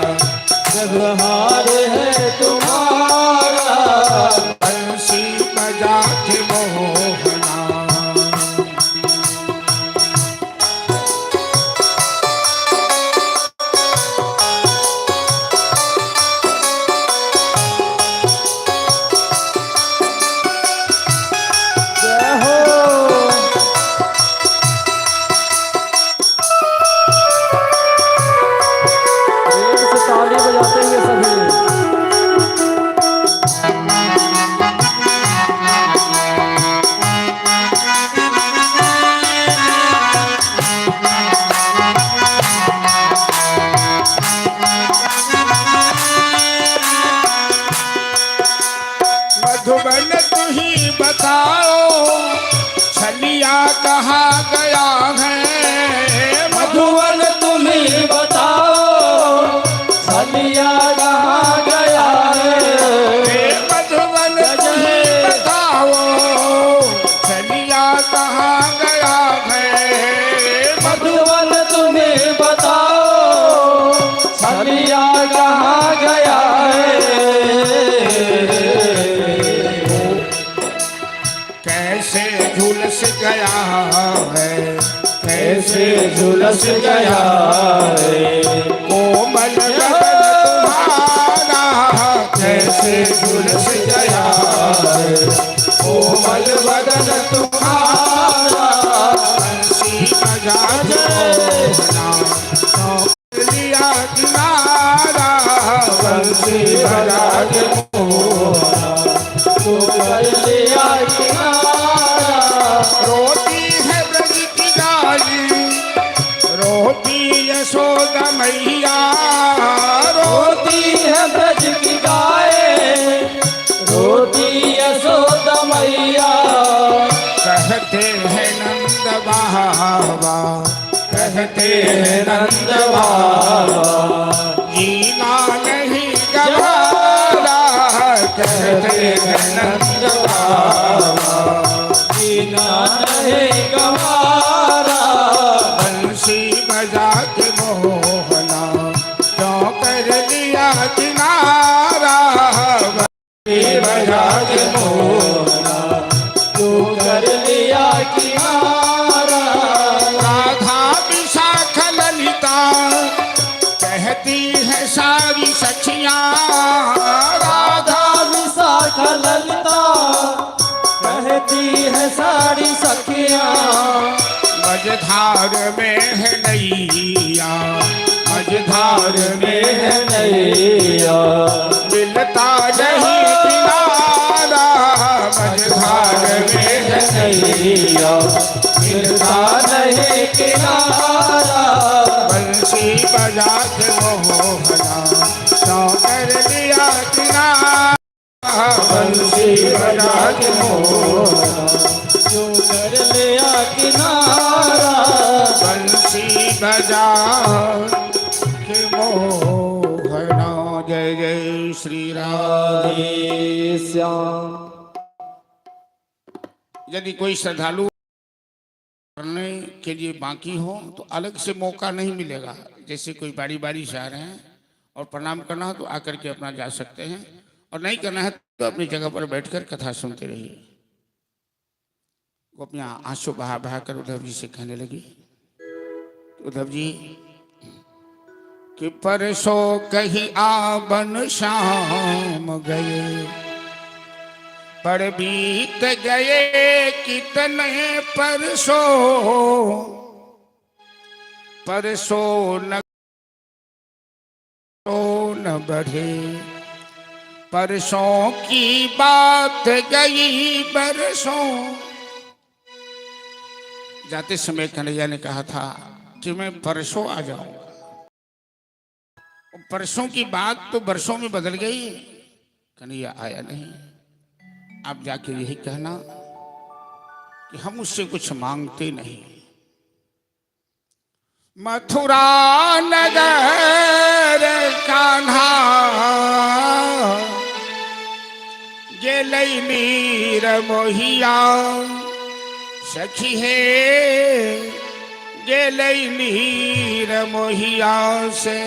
व्यवहार है तुम्हारा। बंसी बजा के मोहना। जय हो। प्रेम से ताली बजाते हुए सभी। मधुबन तू ही बताओ छलिया कहाँ गया है। मधुबन तुम्हें बताओ, छलिया कहाँ गया है। मधुबन तू ही बताओ छलिया कहाँ गया है। मधुबन तुम्हें बताओ, छलिया कहाँ गया है। कैसे झुलस गया है, कैसे झुलस गया है। कोमल बदन तुम्हारा। कैसे झुलस गया है, कोमल बदन तुम्हारा। बंसी बजा के मोहना, तो लिया किनारा। बंसी बजा के मोहना, तो कर लिया किनारा। रोती है ब्रज की गाली, रोती यशोदा मैया। रोती है ब्रज की गाय, रोती यशोदा मैया। कहते हैं नंद बाबा, कहते हैं नंद बाबा, जीना नहीं गवारा। कहते हैं नंद बाबा, जीना नहीं गवारा। बंसी बजा के मोहना, सखियां राधा विशाखा ललिता कहती है सारी सखियां मझधार में है नैया मझधार में है नैया मिलता नहीं किनारा मझधार में है नैया मिलता नहीं किनारा बंसी बजा के मोहना तो कर लिया किनारा बंसी बजा के मोहना जो कर लिया किनारा बंसी बजा के मोहना। जय जय श्री राम। राधे श्याम। यदि कोई श्रद्धालु करने के लिए बाकी हो तो अलग से मौका नहीं मिलेगा। जैसे कोई बारी बारी से आ रहे हैं और प्रणाम करना हो तो आकर के अपना जा सकते हैं, और नहीं करना है तो अपनी जगह पर बैठकर कथा सुनते रहिए। वो अपना आंसू बहा बहा कर उद्धव जी से कहने लगी, उद्धव जी कि परसों कहीं आवन शाम गए पर बीत गए कितने परसों न बढ़े परसों की बात गई बरसों। जाते समय कन्हैया ने कहा था कि मैं परसों आ जाऊंगा, परसों की बात तो बरसों में बदल गई। कन्हैया आया नहीं। आप जाके यही कहना कि हम उससे कुछ मांगते नहीं। मथुरा नगर कान्हा गेलै नीर मोहिया सखी हे गेलै नीर मोहिया से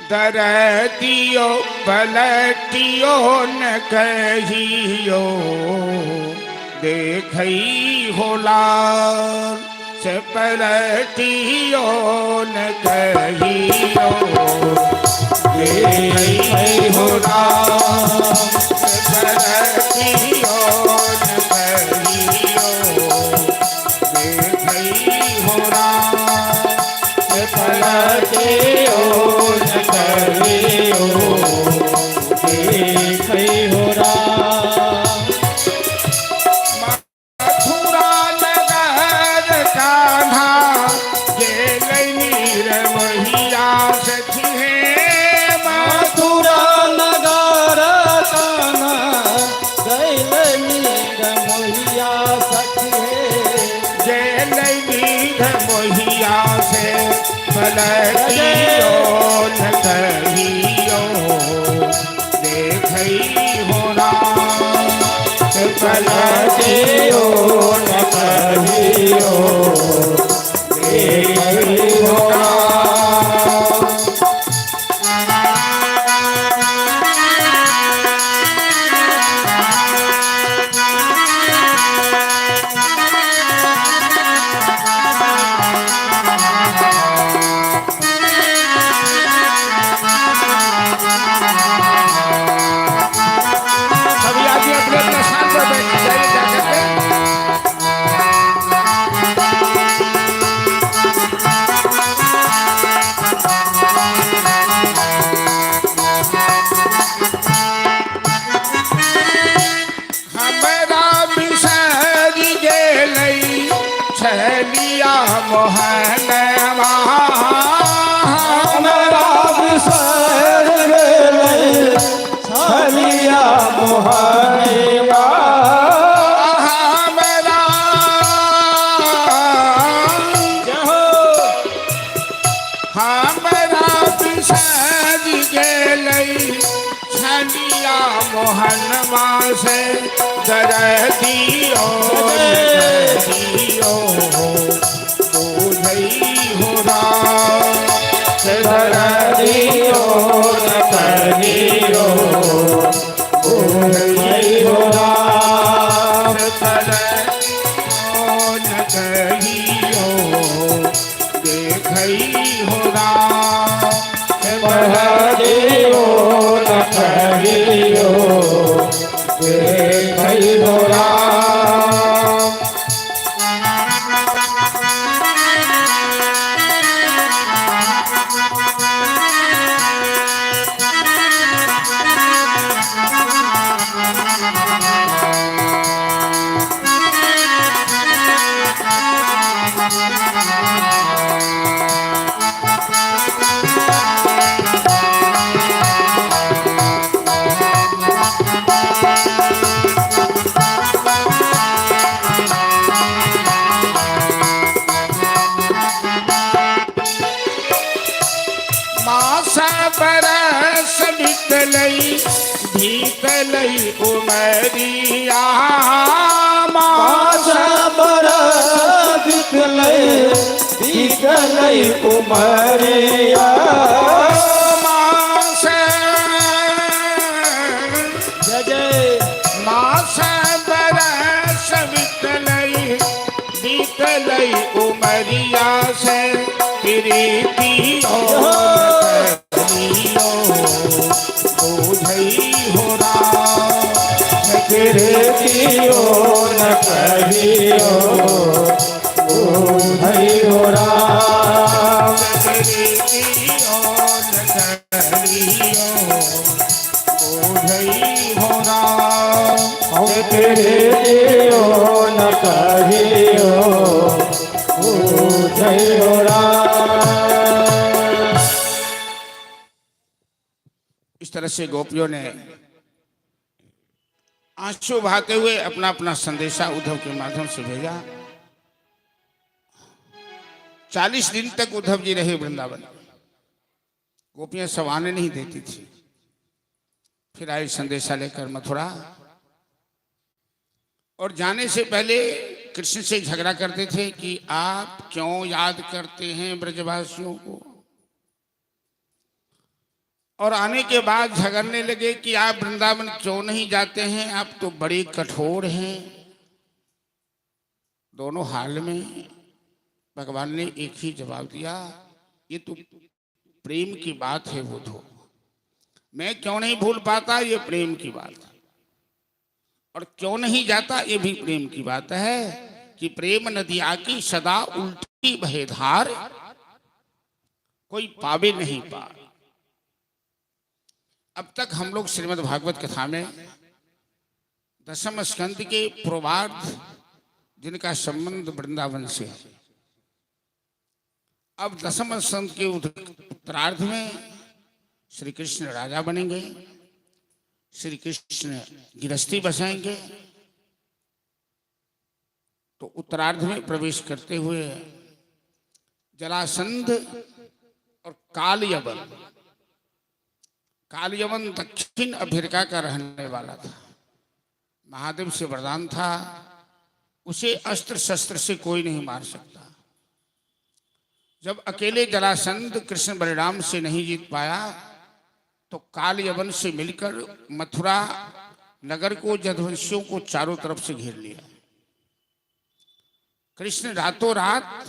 दरदियो पलटियो न कहियो देखई होला से पलटियो न कहियो देखई होला से पलटियो न कहियो देखई होला से पलटियो न कहियो देखई हो राम। मथुरा नगर कान्हा गेलै नीर मोहिया सखी हे मथुरा नगर कान्हा गेलै नीर मोहिया सखी हे गेलै नीर मोहिया से पलटियो न कहियो देखई होला से पलटियो न कहियो देखई होला। सभी आदमी अपने अपने स्थान पर बैठ जाइए जाकर के। हमरा बिसर गेलै छलिया मोहनवा हमरा बिसर गेलै छलिया मोहनवा हमरा हमरा बिसर गेलै छलिया मोहनवा से दरदियो दरदियो बुझई हो राम से दरदियो न कहियो बुझई हो राम दरदियो न कहियो देखई हो राम कहदियो न कहियो देखियो राम। मासा बरस बीतलई बीतलई उमरिया पाँच बरस बीतलै उमरिया। जय जय मासा बरस बीतलई बीतलई उमरिया से प्रीति हो राम। कहदियो न कहियो देखियो राम। कहदियो न कहियो देखियो राम। इस तरह से गोपियों ने आंसू बहाते हुए अपना अपना संदेशा उद्धव के माध्यम से भेजा। 40 दिन तक उद्धव जी रहे वृंदावन। गोपियां सब आने नहीं देती थी। फिर आए संदेशा लेकर मथुरा, और जाने से पहले कृष्ण से झगड़ा करते थे कि आप क्यों याद करते हैं ब्रजवासियों को, और आने के बाद झगड़ने लगे कि आप वृंदावन क्यों नहीं जाते हैं, आप तो बड़े कठोर हैं। दोनों हाल में भगवान ने एक ही जवाब दिया, ये तो प्रेम की बात है बुद्धो, मैं क्यों नहीं भूल पाता, ये प्रेम की बात है। और क्यों नहीं जाता, ये भी प्रेम की बात है कि प्रेम नदिया की सदा उल्टी बहे धार, कोई पावे नहीं पार। अब तक हम लोग श्रीमद् भागवत कथा में दशम स्कंद के पूर्वार्ध जिनका संबंध वृंदावन से है, अब दशम स्कंद के उत्तरार्ध में श्री कृष्ण राजा बनेंगे, श्री कृष्ण गृहस्थी बसाएंगे। तो उत्तरार्ध में प्रवेश करते हुए जरासंध और कालयवन, कालयवन दक्षिण अफ्रीका का रहने वाला था, महादेव से वरदान था, उसे अस्त्र शस्त्र से कोई नहीं मार सकता। जब अकेले जरासंध कृष्ण बलराम से नहीं जीत पाया तो कालयवन से मिलकर मथुरा नगर को जदवंशियों को चारों तरफ से घेर लिया। कृष्ण रातों रात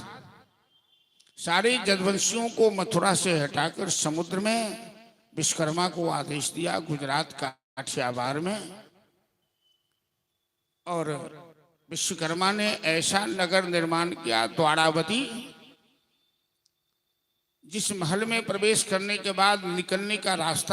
सारे जदवंशियों को मथुरा से हटाकर समुद्र में विश्वकर्मा को आदेश दिया, गुजरात का काठियावाड़ में, और विश्वकर्मा ने ऐसा नगर निर्माण किया द्वारावती, जिस महल में प्रवेश करने के बाद निकलने का रास्ता